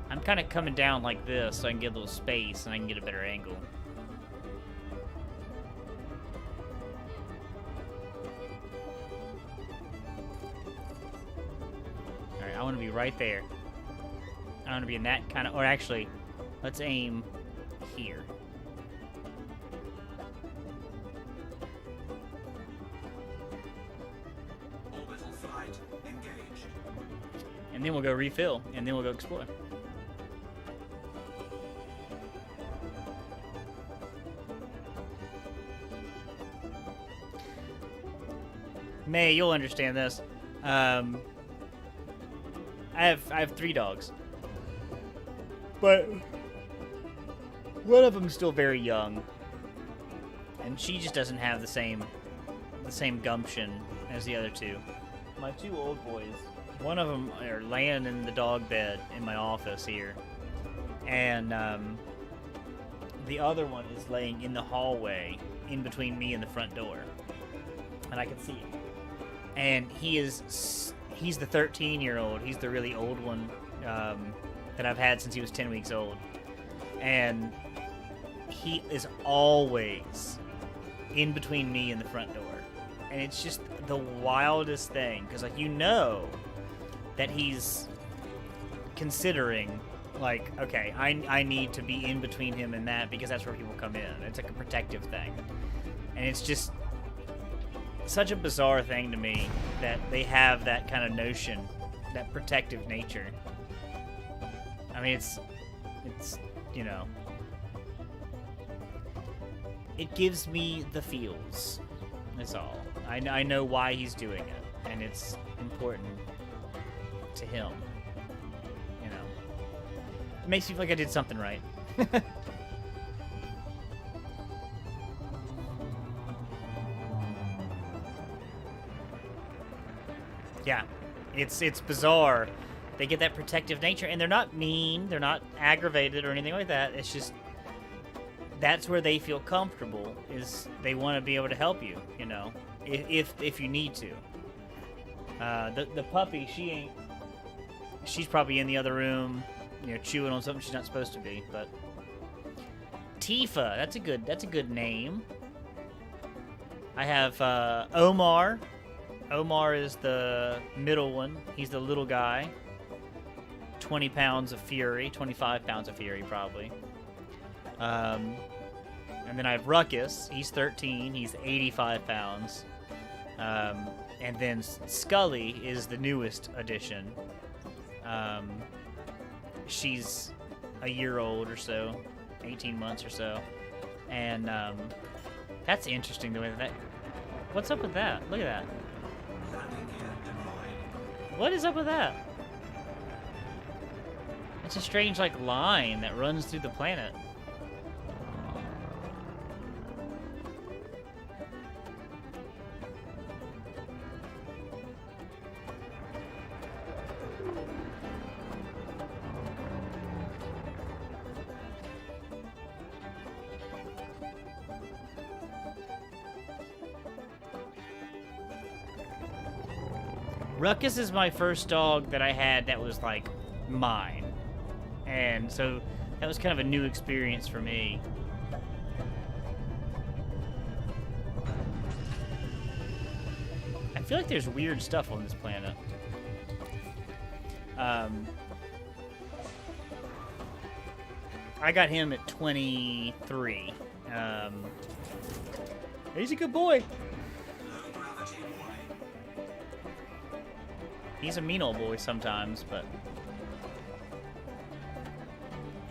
[SPEAKER 1] I'm kind of coming down like this so I can get a little space and I can get a better angle. Alright, I want to be right there. I want to be in that kind of... Or actually, let's aim here.
[SPEAKER 2] Orbital flight engaged.
[SPEAKER 1] And then we'll go refill, and then we'll go explore. May, you'll understand this. I have 3 dogs. But one of them's still very young, and she just doesn't have the same gumption as the other 2. My 2 old boys, one of them are laying in the dog bed in my office here, and the other one is laying in the hallway in between me and the front door, and I can see him. And he's the 13-year-old. He's the really old one. That I've had since he was 10 weeks old. And he is always in between me and the front door. And it's just the wildest thing. Because, like, you know that he's considering, like, okay, I need to be in between him and that because that's where people come in. It's like a protective thing. And it's just such a bizarre thing to me that they have that kind of notion, that protective nature. I mean, it's, you know, it gives me the feels. That's all. I know why he's doing it, and it's important to him. You know, it makes me feel like I did something right. Yeah, it's bizarre. They get that protective nature, and they're not mean, they're not aggravated or anything like that. It's just, that's where they feel comfortable, is they want to be able to help you, you know, if you need to. The puppy, she's probably in the other room, you know, chewing on something she's not supposed to be, but Tifa, that's a good name. I have Omar. Omar is the middle one. He's the little guy. 20 pounds of fury, 25 pounds of fury, probably. And then I have Ruckus. He's 13. He's 85 pounds. And then Scully is the newest addition. She's a year old or so, 18 months or so. And that's interesting the way that. What's up with that? Look at that.
[SPEAKER 2] Landing gear deployed.
[SPEAKER 1] What is up with that? It's a strange, like, line that runs through the planet. Ruckus is my first dog that I had that was, like, mine. And so that was kind of a new experience for me. I feel like there's weird stuff on this planet. I got him at 23. He's a good boy.
[SPEAKER 2] Low gravity warning.
[SPEAKER 1] He's a mean old boy sometimes, but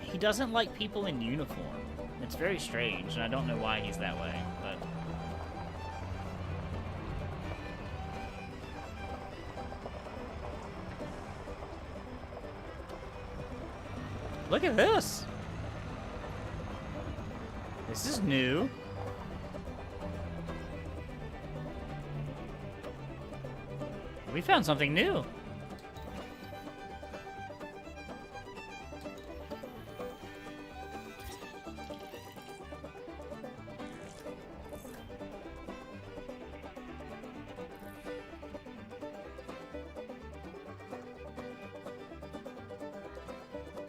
[SPEAKER 1] he doesn't like people in uniform. It's very strange, and I don't know why he's that way, but look at this. This is new. We found something new.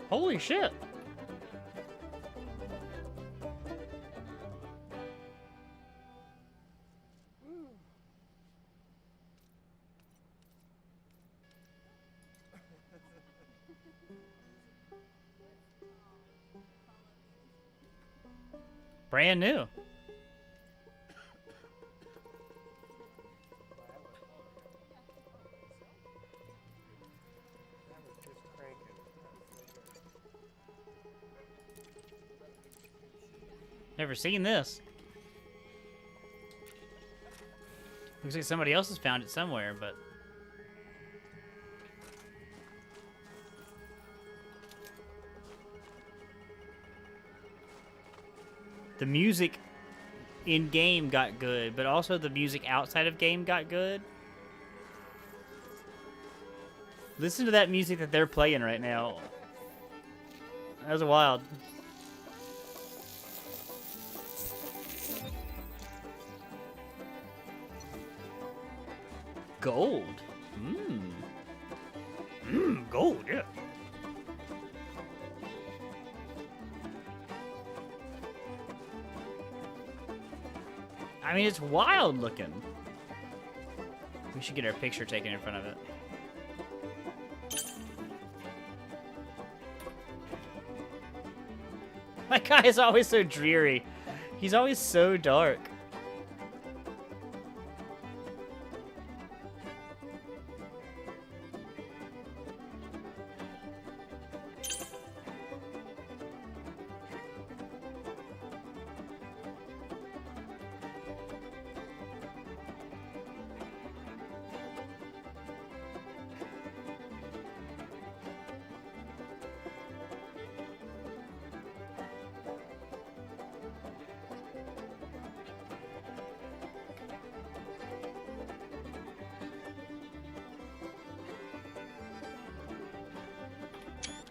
[SPEAKER 1] Holy shit. Brand new. Never seen this. Looks like somebody else has found it somewhere, but the music in game got good, but also the music outside of game got good. Listen to that music that they're playing right now. That was wild. Gold. Gold, yeah. I mean, it's wild looking. We should get our picture taken in front of it. My guy is always so dreary. He's always so dark.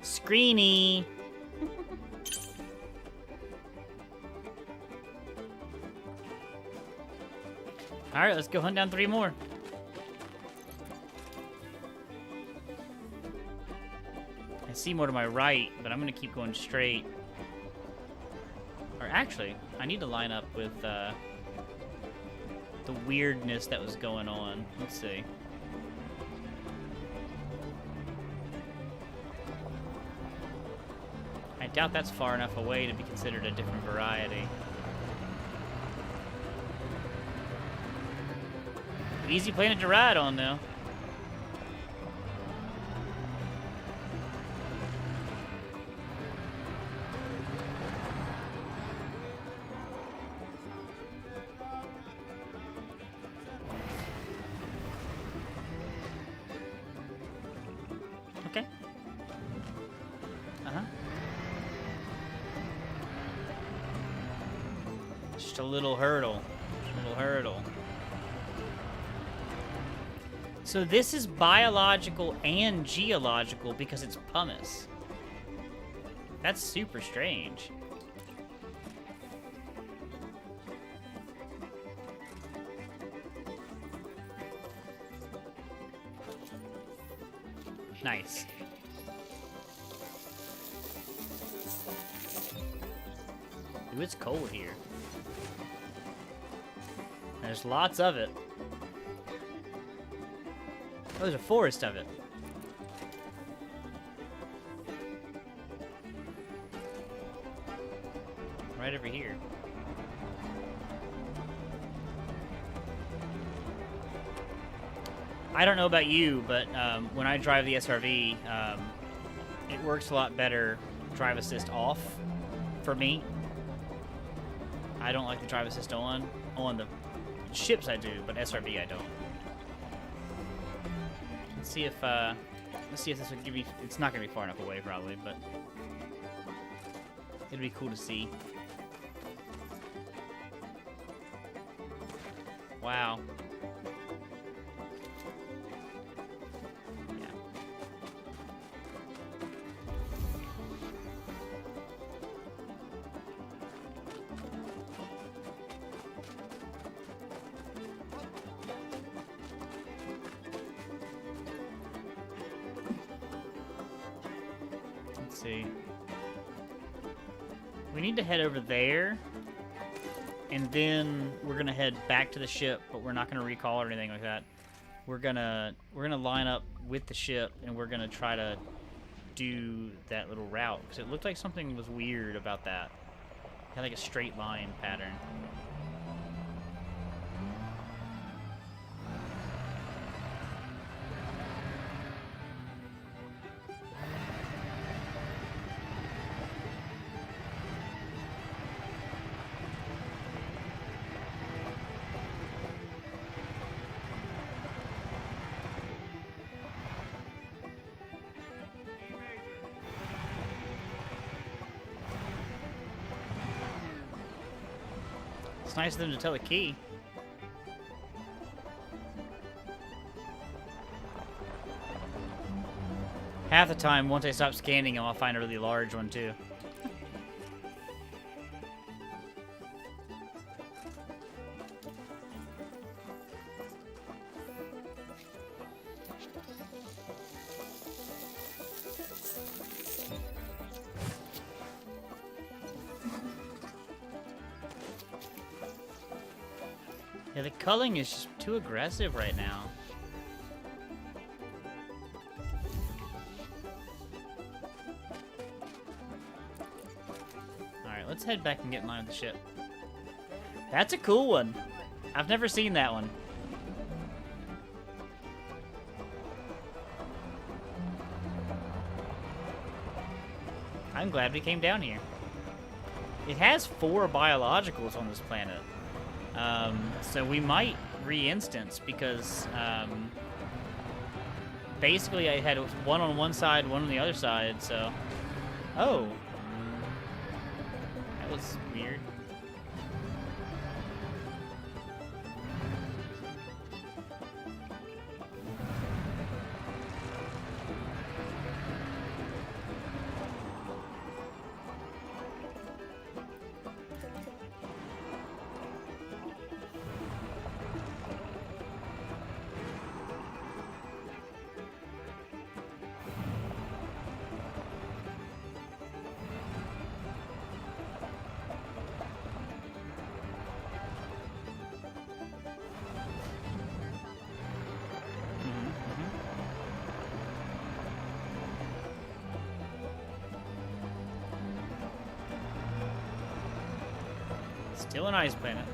[SPEAKER 1] Screeny. Alright, let's go hunt down 3 more. I see more to my right, but I'm gonna keep going straight. Or actually, I need to line up with the weirdness that was going on. Let's see. I doubt that's far enough away to be considered a different variety. Easy planet to ride on, though. Just a little hurdle. A little hurdle. So this is biological and geological because it's pumice. That's super strange. Nice. Ooh, it's cold here. There's lots of it. Oh, there's a forest of it. Right over here. I don't know about you, but when I drive the SRV, it works a lot better drive assist off for me. I don't like the drive assist on. On the ships I do, but SRV I don't. Let's see if this would give me. It's not gonna be far enough away probably, but it'd be cool to see. Wow. Yeah. Let's see. We need to head over there. And then we're gonna head back to the ship, but we're not gonna recall or anything like that. We're gonna line up with the ship, and we're gonna try to do that little route because it looked like something was weird about that. It had like a straight line pattern. It's nice of them to tell the key. Half the time, once I stop scanning them, I'll find a really large one too. Yeah, the culling is just too aggressive right now. Alright, let's head back and get in line with the ship. That's a cool one. I've never seen that one. I'm glad we came down here. It has 4 biologicals on this planet. So we might re-instance because basically I had one on one side, one on the other side, so... Oh. That was weird. Still an ice planet.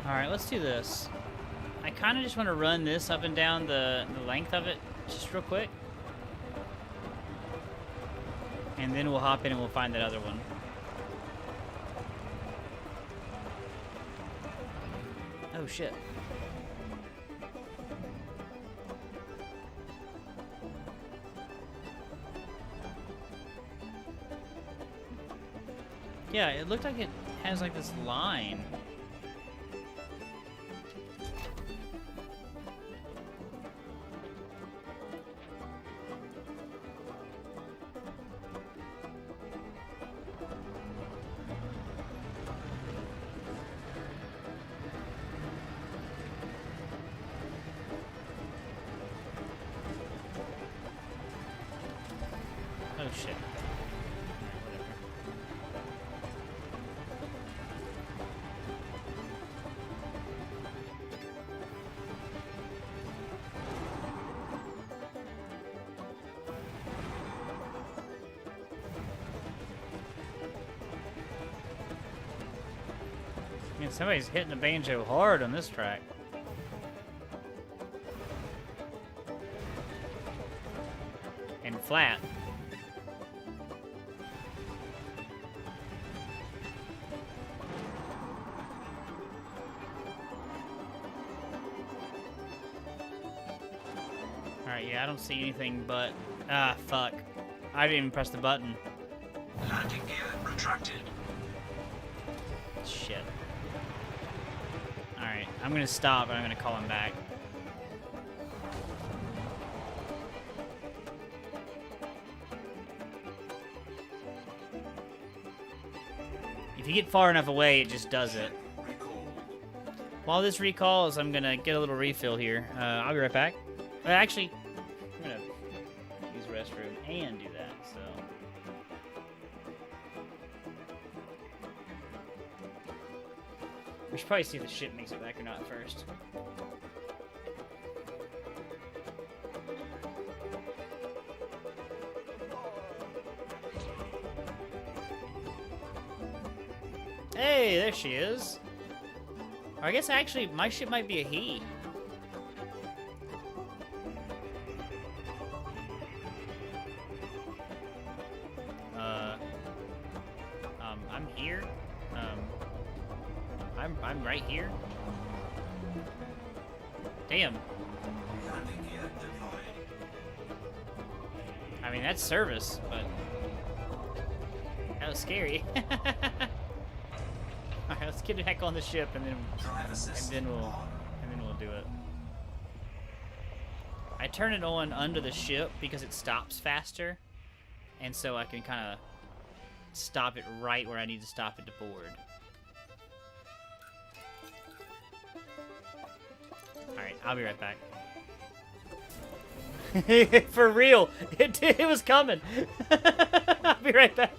[SPEAKER 1] Alright, let's do this. I kind of just want to run this up and down the length of it, just real quick. And then we'll hop in and we'll find that other one. Oh shit. Yeah, it looked like it has like this line. Oh shit. Man, somebody's hitting the banjo hard on this track. And flat. Alright, yeah, I don't see anything but... Ah, fuck. I didn't even press the button.
[SPEAKER 2] Landing gear retracted.
[SPEAKER 1] Shit. Alright, I'm gonna stop and I'm gonna call him back. If you get far enough away, it just does it.
[SPEAKER 2] Recall.
[SPEAKER 1] While this recalls, I'm gonna get a little refill here. I'll be right back. Actually, I'm gonna use the restroom and do that, so... We should probably see if the ship makes it back or not first. Hey, there she is. Or I guess actually, my ship might be a he. I'm here. I'm right here. Damn.
[SPEAKER 2] Landing gear deployed.
[SPEAKER 1] I mean, that's service, but that was scary. All right, let's get back on the ship, and
[SPEAKER 2] Drive assist
[SPEAKER 1] then we'll
[SPEAKER 2] on.
[SPEAKER 1] do it. I turn it on under the ship because it stops faster, and so I can kind of stop it right where I need to stop it to board. Alright, I'll be right back. For real! It was coming! I'll be right back.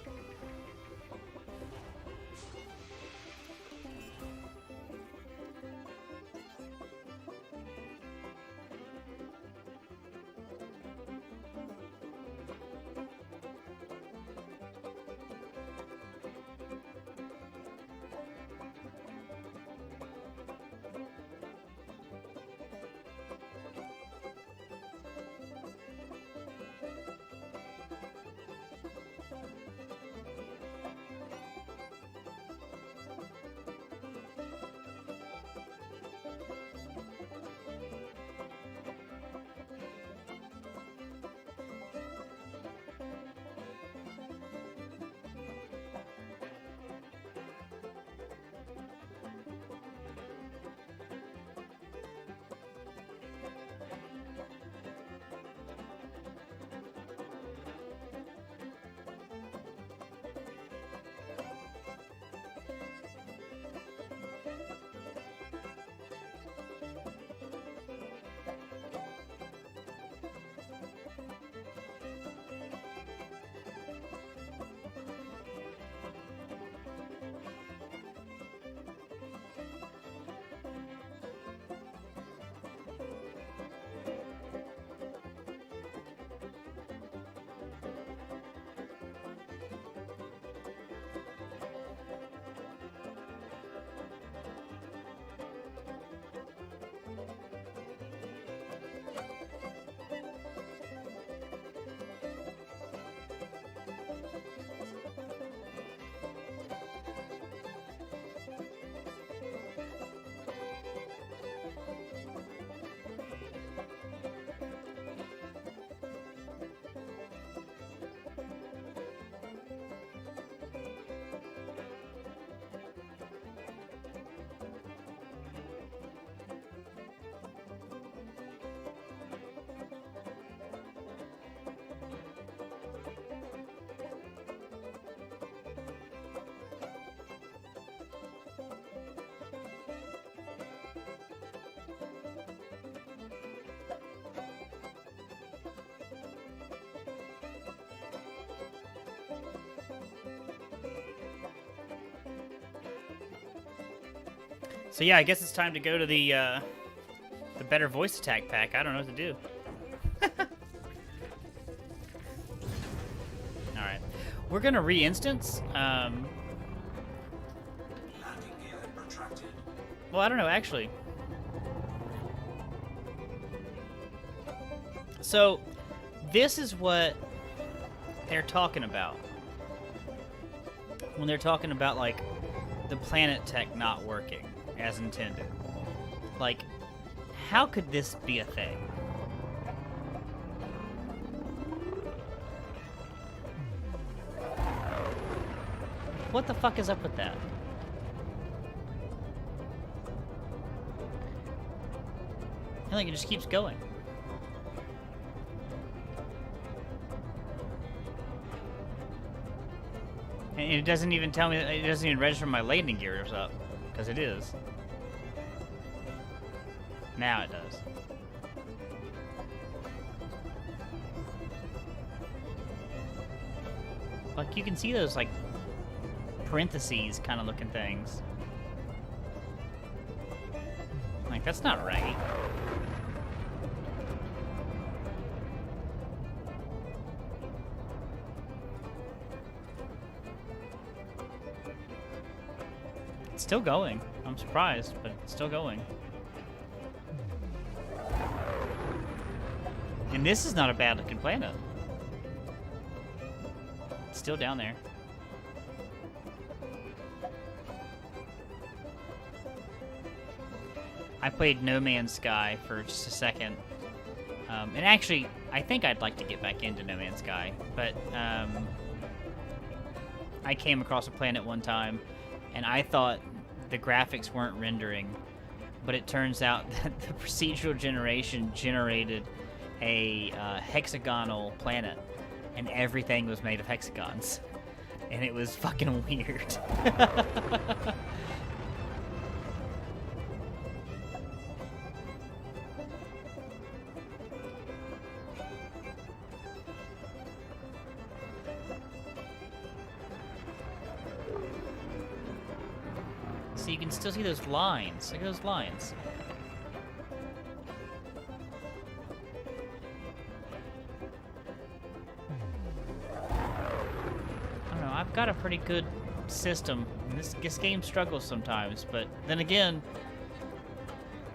[SPEAKER 1] So yeah, I guess it's time to go to the better voice attack pack. I don't know what to do. Alright. We're gonna re-instance.
[SPEAKER 2] Landing gear retracted.
[SPEAKER 1] Well, I don't know, actually. So, this is what they're talking about. When they're talking about, like, the planet tech not working as intended. Like, how could this be a thing? What the fuck is up with that? I think it just keeps going. And it doesn't even tell me, it doesn't even register my landing gear is up. Because it is. Now it does. Like, you can see those, like, parentheses kind of looking things. Like, that's not right. It's still going. I'm surprised, but it's still going. And this is not a bad looking planet. It's still down there. I played No Man's Sky for just a second. And actually, I think I'd like to get back into No Man's Sky, but I came across a planet one time, and I thought the graphics weren't rendering, but it turns out that the procedural generation generated a hexagonal planet, and everything was made of hexagons. And it was fucking weird. So you can still see those lines. Look at those lines. I don't know, I've got a pretty good system. This game struggles sometimes, but then again,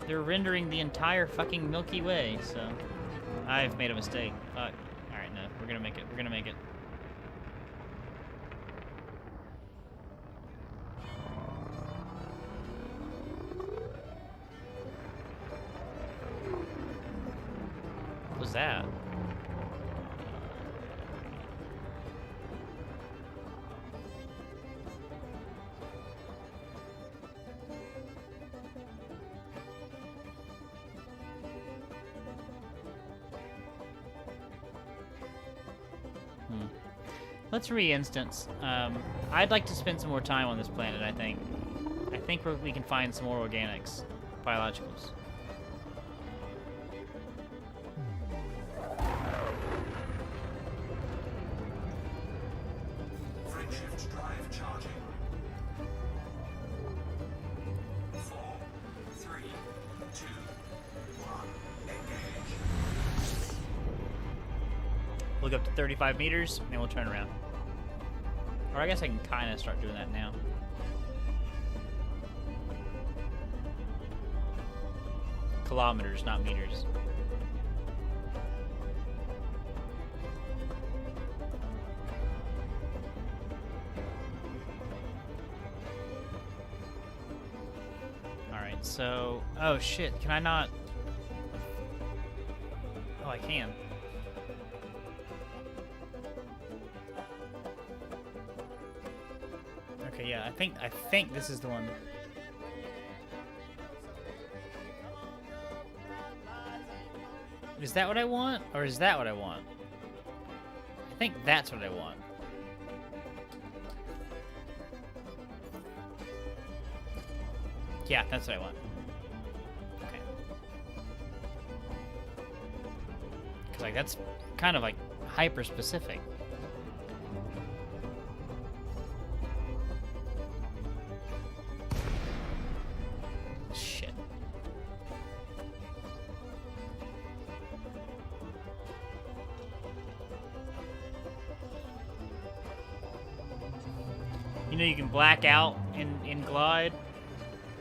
[SPEAKER 1] they're rendering the entire fucking Milky Way, so I've made a mistake. Alright, no, we're gonna make it. We're gonna make it. What was that? Let's re-instance. I'd like to spend some more time on this planet, I think. I think we can find some more organics, biologicals.
[SPEAKER 2] Frameshift drive charging. 4, 3, 2, 1, engage.
[SPEAKER 1] We'll go up to 35 meters, and we'll turn around. Or I guess I can kind of start doing that now. Kilometers, not meters. Alright, so... Oh, shit. Can I not... Oh, I can. Okay, yeah, I think this is the one. Is that what I want? Or is that what I want? I think that's what I want. Yeah, that's what I want. Okay. Because, like, that's kind of, like, hyper-specific. You know you can black out in Glide?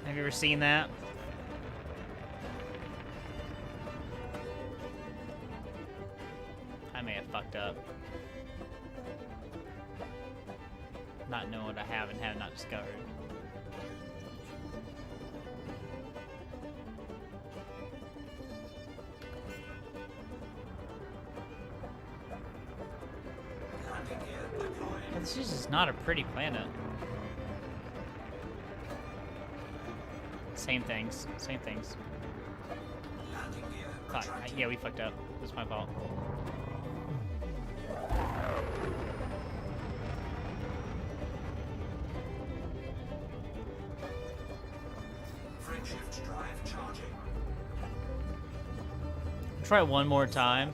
[SPEAKER 1] Have you ever seen that? I may have fucked up. Not knowing what I have and have not discovered.
[SPEAKER 2] Landing gear deployed.
[SPEAKER 1] This is just not a pretty planet. Same things. Same things.
[SPEAKER 2] Landing gear
[SPEAKER 1] Fuck.
[SPEAKER 2] retracted.
[SPEAKER 1] Yeah, we fucked up. It's my fault.
[SPEAKER 2] Frameshift drive charging.
[SPEAKER 1] Try it one more time.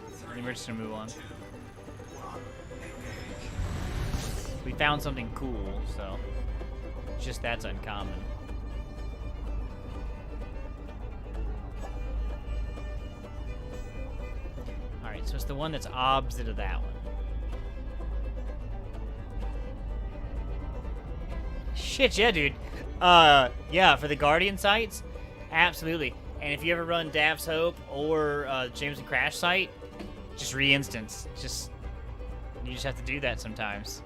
[SPEAKER 2] 3,
[SPEAKER 1] And we're just gonna move on.
[SPEAKER 2] 2, 1, engage.
[SPEAKER 1] We found something cool, so just that's uncommon. Alright, so it's the one that's opposite of that one. Shit, yeah, dude. Yeah, for the Guardian sites, absolutely. And if you ever run Dav's Hope or Jameson Crash site, just re-instance. You just have to do that sometimes.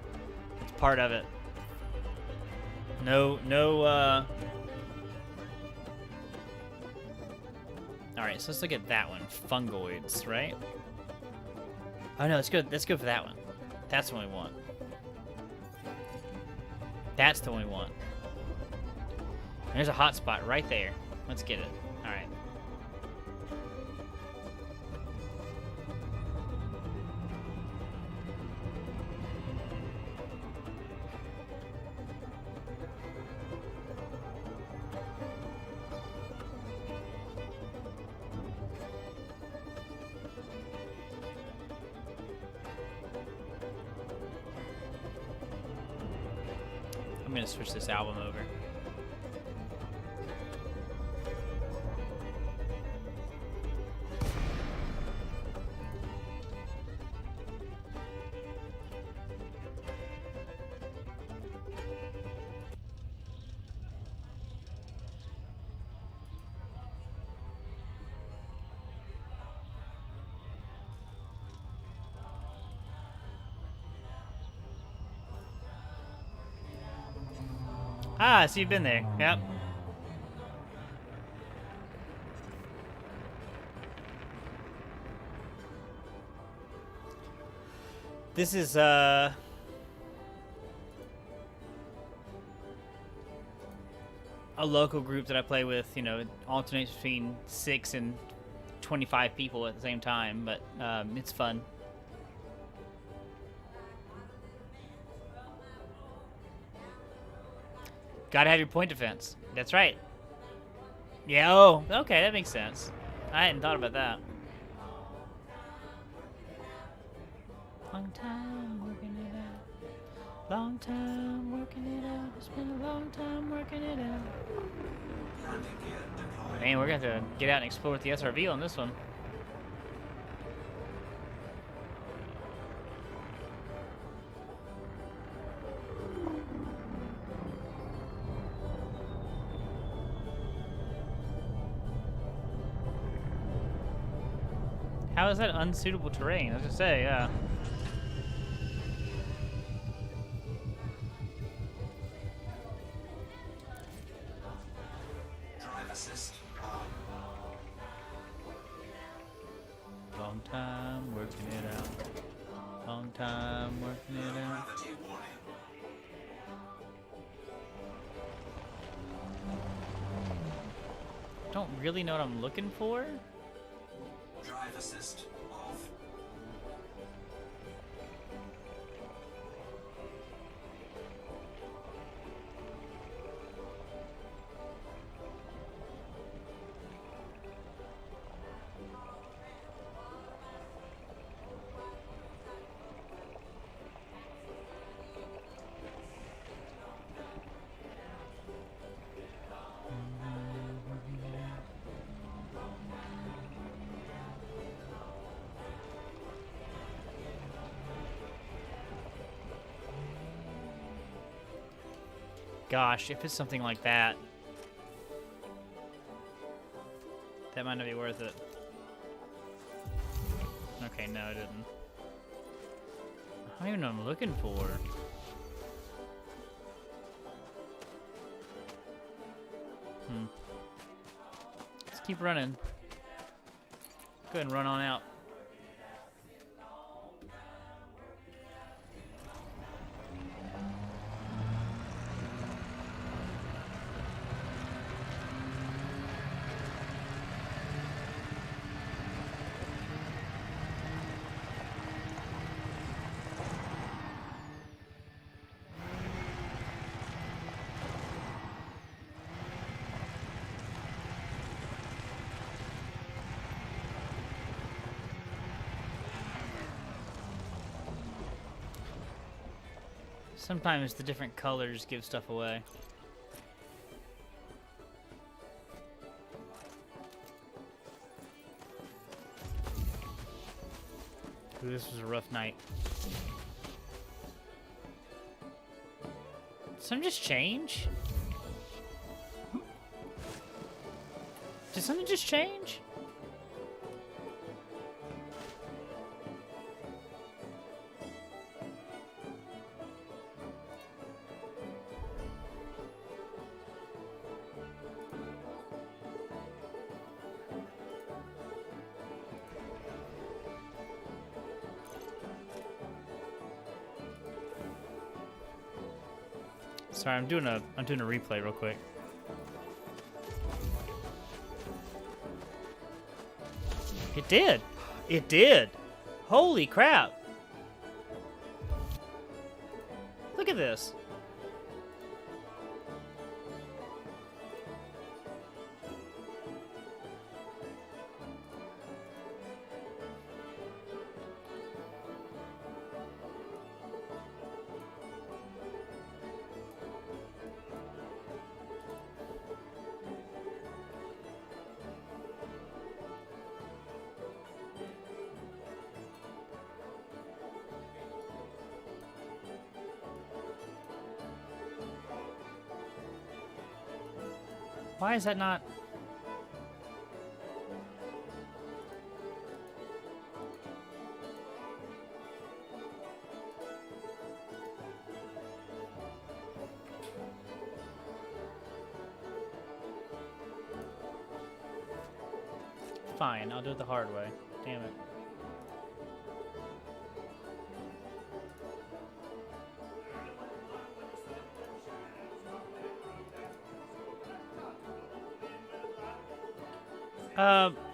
[SPEAKER 1] It's part of it. No. All right, so let's look at that one. Fungoids, right? Oh no, let's go for that one. That's the one we want. That's the one we want. There's a hot spot right there. Let's get it. All right. I'm gonna switch this album over. Ah, so you've been there. Yep. This is a local group that I play with, you know, it alternates between 6 and 25 people at the same time, but it's fun. Gotta have your point defense. That's right. Yeah, oh, okay, that makes sense. I hadn't thought about that. Long time working it out. Long time working it out. It's been a long time working it out.
[SPEAKER 2] Landing gear deployed.
[SPEAKER 1] Man, we're gonna have to get out and explore with the SRV on this one. How is that unsuitable terrain? I was gonna say, yeah.
[SPEAKER 2] Drive assist on.
[SPEAKER 1] Long time working it out. Long time working it out.
[SPEAKER 2] Gravity warning.
[SPEAKER 1] Don't really know what I'm looking for.
[SPEAKER 2] Drive assist off.
[SPEAKER 1] gosh, if it's something like that, that might not be worth it. Okay, no, it didn't. I don't even know what I'm looking for. Let's keep running. Go ahead and run on out. Sometimes the different colors give stuff away. Ooh, this was a rough night. Did something just change? Did something just change? Sorry, I'm doing a replay real quick. It did. It did. Holy crap. Look at this. Why is that not? Fine, I'll do it the hard way. Damn it.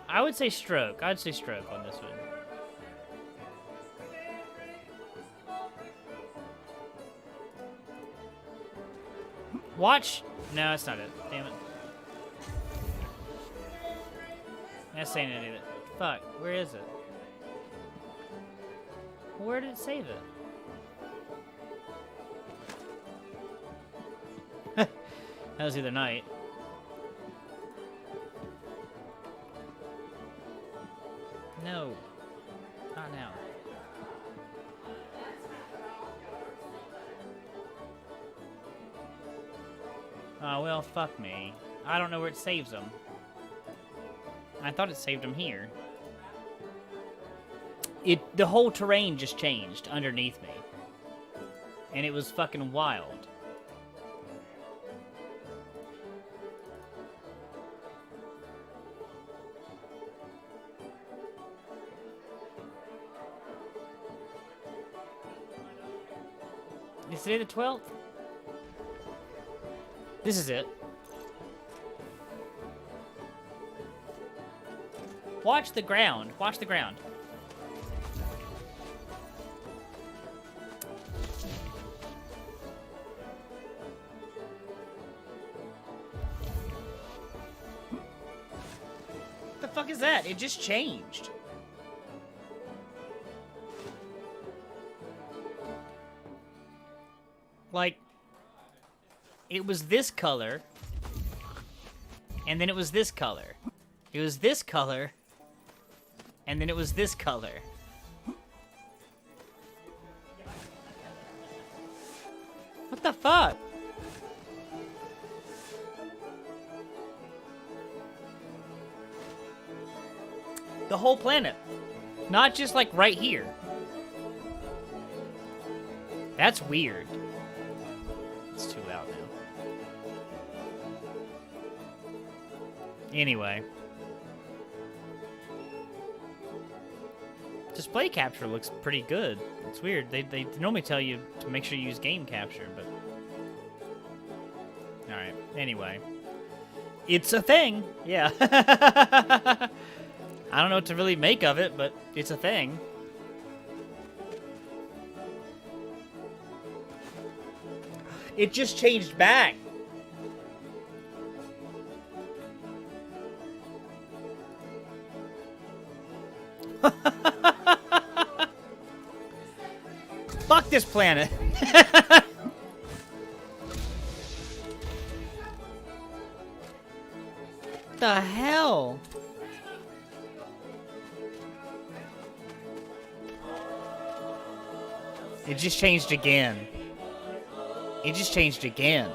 [SPEAKER 1] I would say stroke. I'd say stroke on this one. Watch. No, that's not it. Damn it. That's saying any of it. Fuck. Where is it? Where did it save it? That was the other night. No. Not now. Oh, well, fuck me. I don't know where it saves them. I thought it saved them here. The whole terrain just changed underneath me. And it was fucking wild. Is today the 12th? This is it. Watch the ground. Watch the ground. What the fuck is that? It just changed. Like, it was this color, and then it was this color. It was this color, and then it was this color. What the fuck? The whole planet. Not just, like, right here. That's weird. It's too loud now. Anyway. Display capture looks pretty good. It's weird. They normally tell you to make sure you use game capture, but... Alright, anyway. It's a thing! Yeah. I don't know what to really make of it, but it's a thing. It just changed back! Fuck this planet! The hell? It just changed again. It just changed again.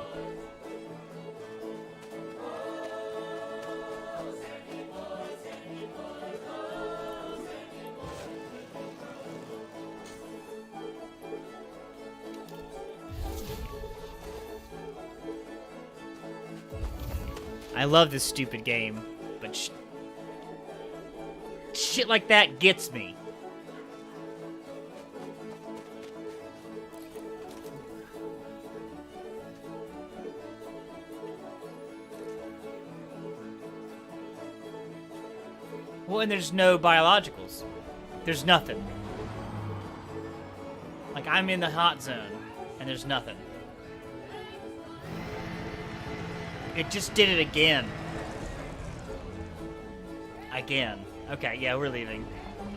[SPEAKER 1] I love this stupid game, but shit like that gets me. Well, and there's no biologicals. There's nothing. Like, I'm in the hot zone, and there's nothing. It just did it again. Again. Okay, yeah, we're leaving.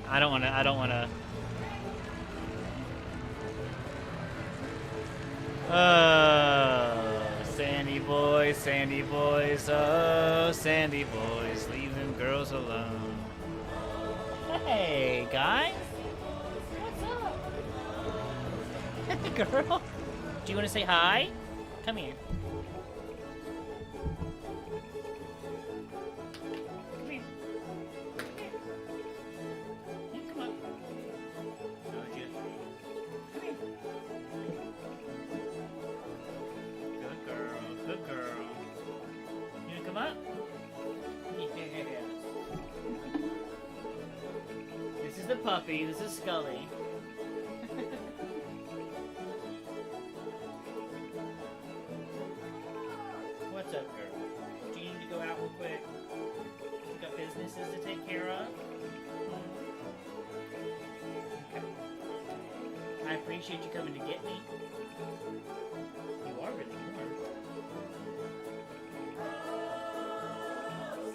[SPEAKER 1] I don't wanna... Oh, sandy boys, oh, sandy boys, leave them girls alone. Hey, guys. What's up? Girl? Do you want to say hi? Come here. Puppy, this is Scully. What's up, girl? Do you need to go out real quick? You got businesses to take care of? Okay. I appreciate you coming to get me. You are really warm.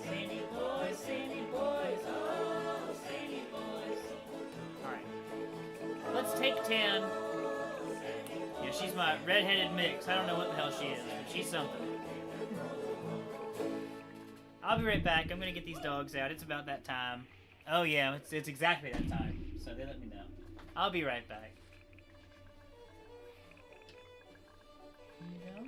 [SPEAKER 1] Sandy boys, oh, Sandy boys. Let's take 10. Yeah, she's my red-headed mix. I don't know what the hell she is, but she's something. I'll be right back. I'm gonna get these dogs out. It's about that time. Oh yeah, it's exactly that time. So they let me know. I'll be right back. You know?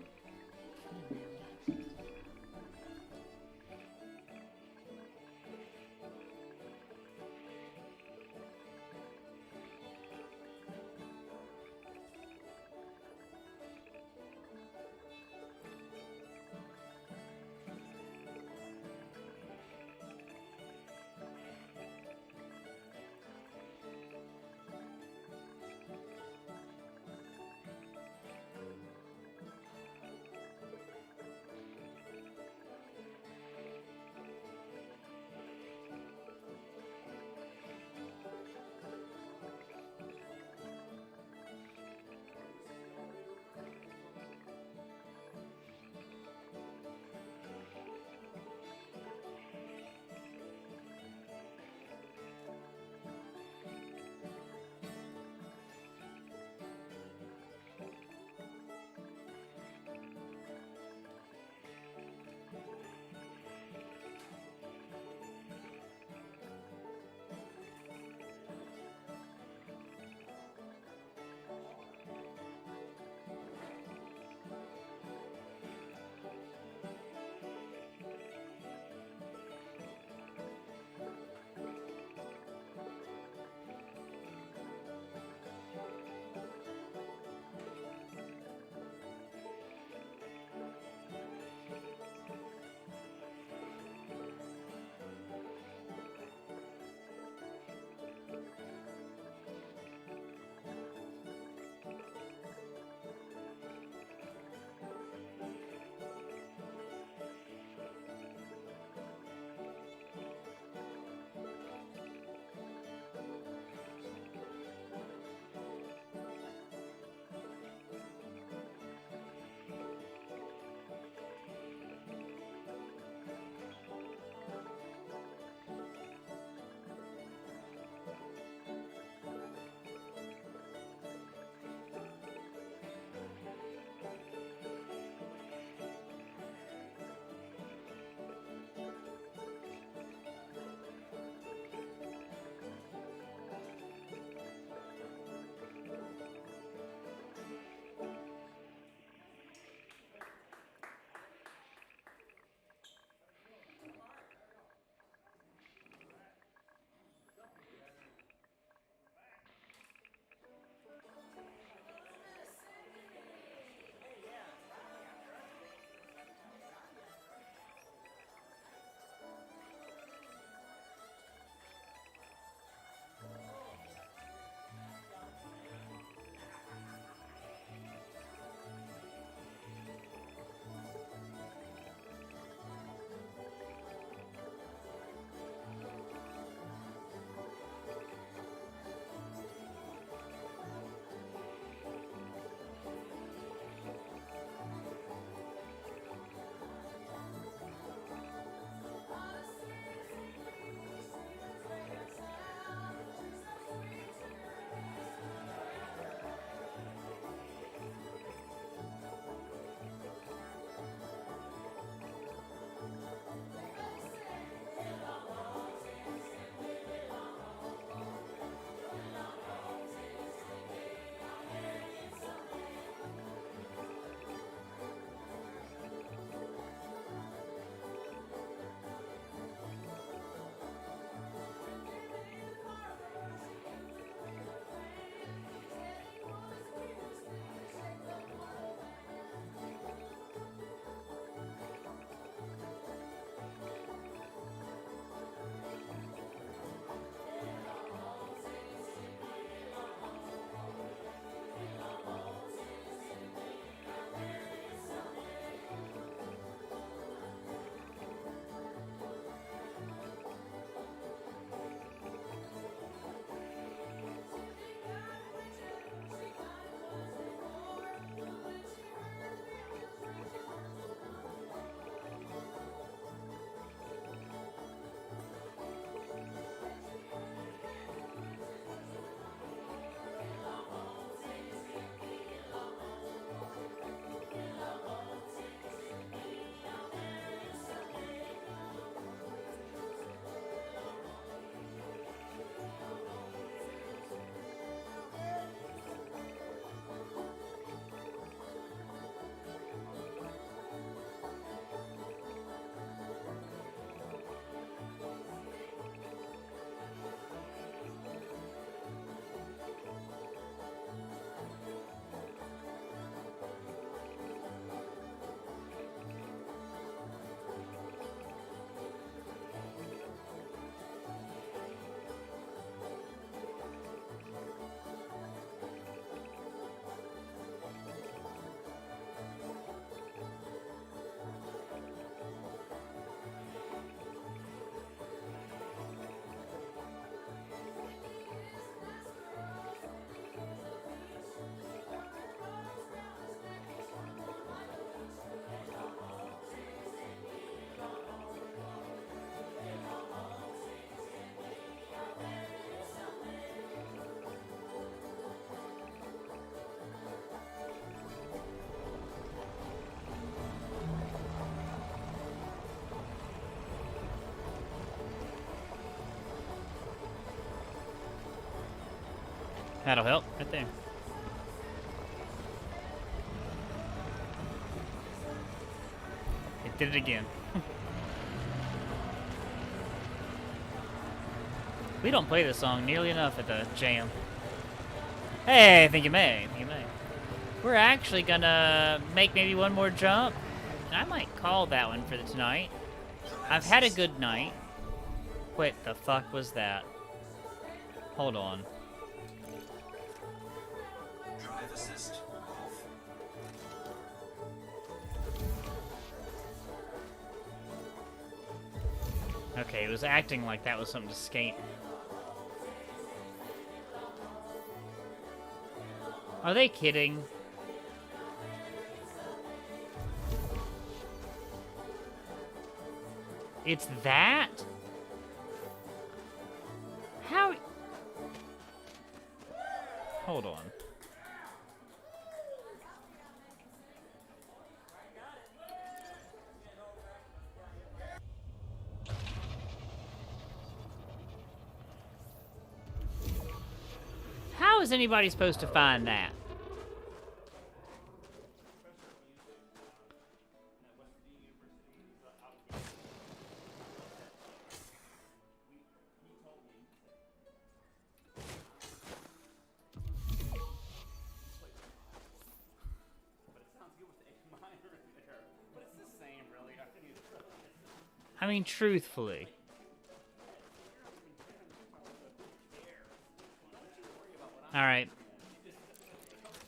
[SPEAKER 1] That'll help right there. It did it again. We don't play this song nearly enough at the jam. Hey, I think you may. I think you may. We're actually gonna make maybe one more jump. And I might call that one for tonight. I've had a good night. Wait, the fuck was that? Hold on.
[SPEAKER 2] Drive assist off.
[SPEAKER 1] Okay, it was acting like that was something to skate. Are they kidding? It's that? How? Hold on. How is anybody supposed to find that? I mean, truthfully. All right.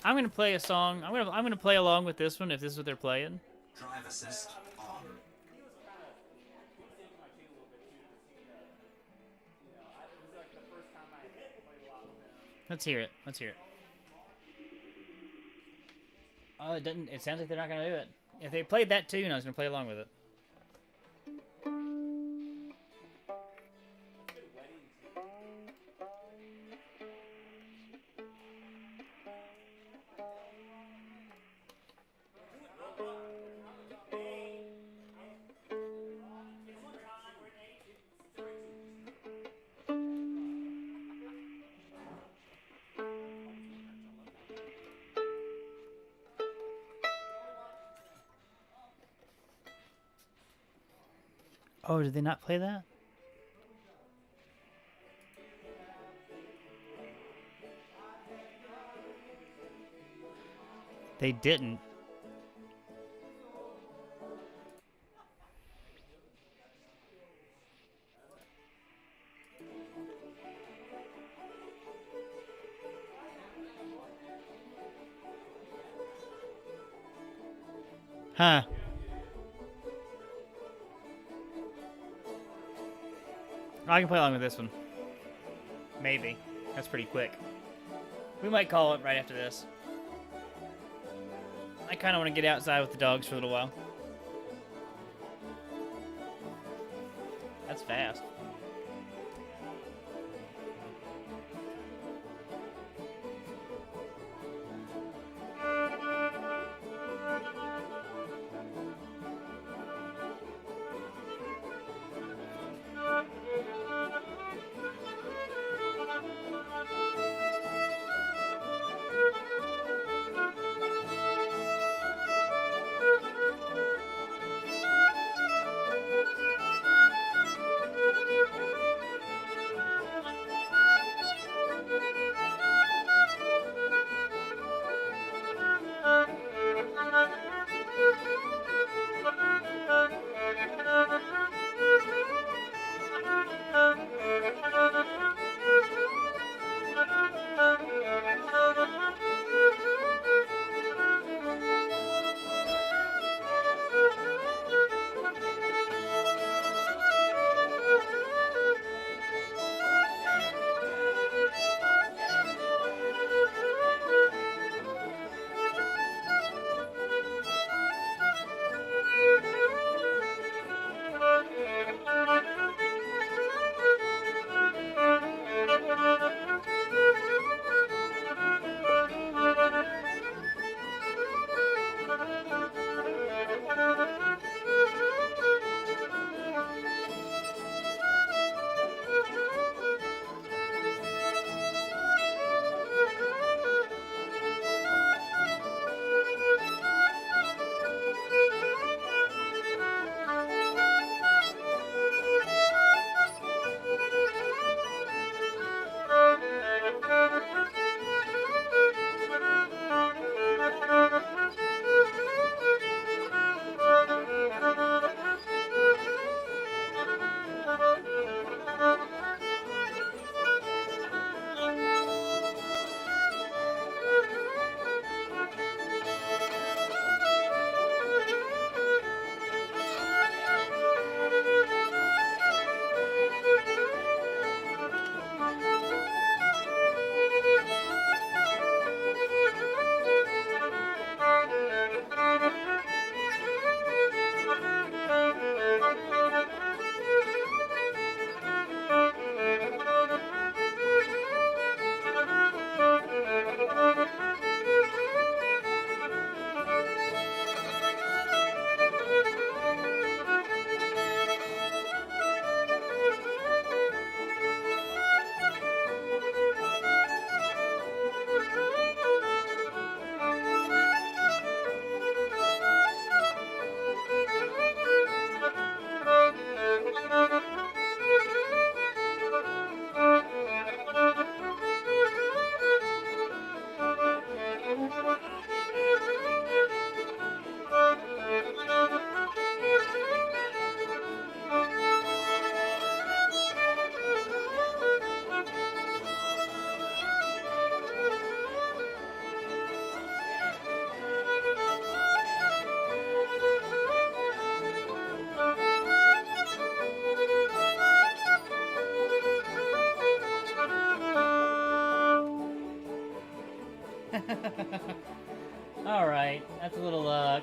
[SPEAKER 1] I'm gonna play a song. I'm gonna play along with this one if this is what they're playing.
[SPEAKER 2] Drive assist on.
[SPEAKER 1] Let's hear it. Let's hear it. Oh, it doesn't. It sounds like they're not gonna do it. If they played that tune, I was gonna play along with it. Oh, did they not play that? They didn't. Huh. I can play along with this one. Maybe. That's pretty quick. We might call it right after this. I kind of want to get outside with the dogs for a little while. That's fast.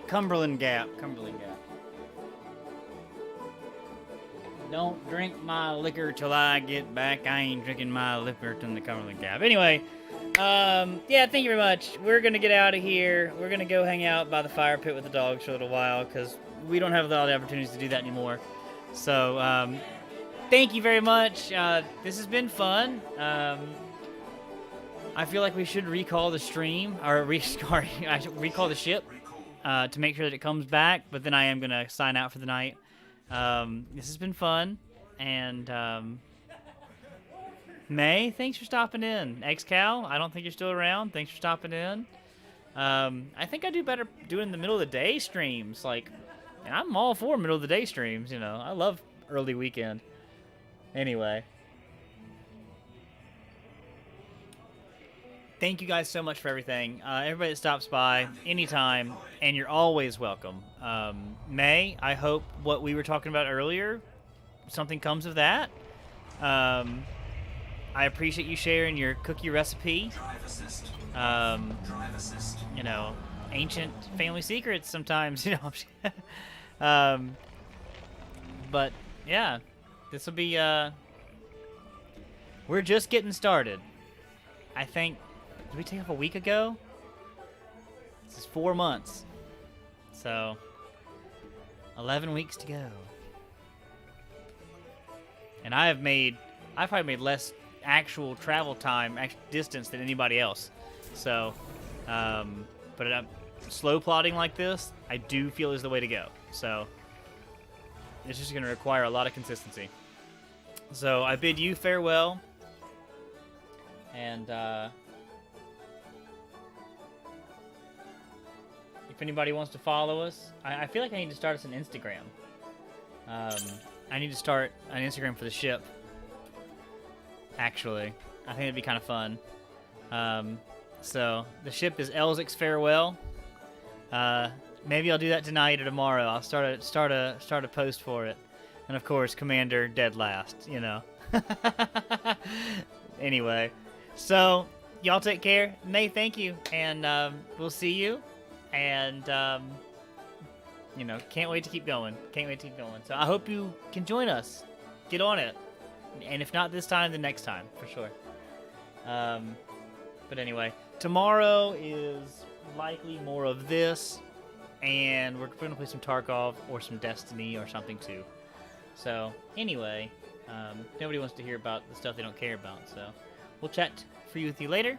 [SPEAKER 1] Cumberland Gap. Cumberland Gap. Don't drink my liquor till I get back. I ain't drinking my liquor till the Cumberland Gap. Anyway, yeah, thank you very much. We're gonna get out of here. We're gonna go hang out by the fire pit with the dogs for a little while because we don't have a lot of opportunities to do that anymore. So, thank you very much. This has been fun. I feel like we should recall the stream, or I should recall the ship to make sure that it comes back, but then I am going to sign out for the night. This has been fun, and May, thanks for stopping in. XCal, I don't think you're still around. Thanks for stopping in. I think I do better doing the middle of the day streams, and I'm all for middle of the day streams, you know. I love early weekend. Anyway. Thank you guys so much for everything. Everybody that stops by anytime, and you're always welcome. May, I hope what we were talking about earlier, something comes of that. I appreciate you sharing your cookie recipe.
[SPEAKER 2] Drive assist. Drive assist.
[SPEAKER 1] You know, ancient family secrets sometimes, you know. But yeah, this will be, we're just getting started. I think, did we take off a week ago? This is 4 months. So, 11 weeks to go. And I've probably made less actual travel time, distance than anybody else. So, but slow plotting like this, I do feel is the way to go. So, it's just going to require a lot of consistency. So, I bid you farewell. And, if anybody wants to follow us, I feel like I need to start us an Instagram. I need to start an Instagram for the ship. Actually, I think it'd be kind of fun. So the ship is Elzic's Farewell. Maybe I'll do that tonight or tomorrow. I'll start a post for it, and of course, Commander dead last. You know. Anyway, so y'all take care. May, thank you, and we'll see you. And, you know, can't wait to keep going. Can't wait to keep going. So I hope you can join us. Get on it. And if not this time, then next time, for sure. But anyway, tomorrow is likely more of this. And we're going to play some Tarkov or some Destiny or something too. So, anyway, nobody wants to hear about the stuff they don't care about. So, we'll chat with you later.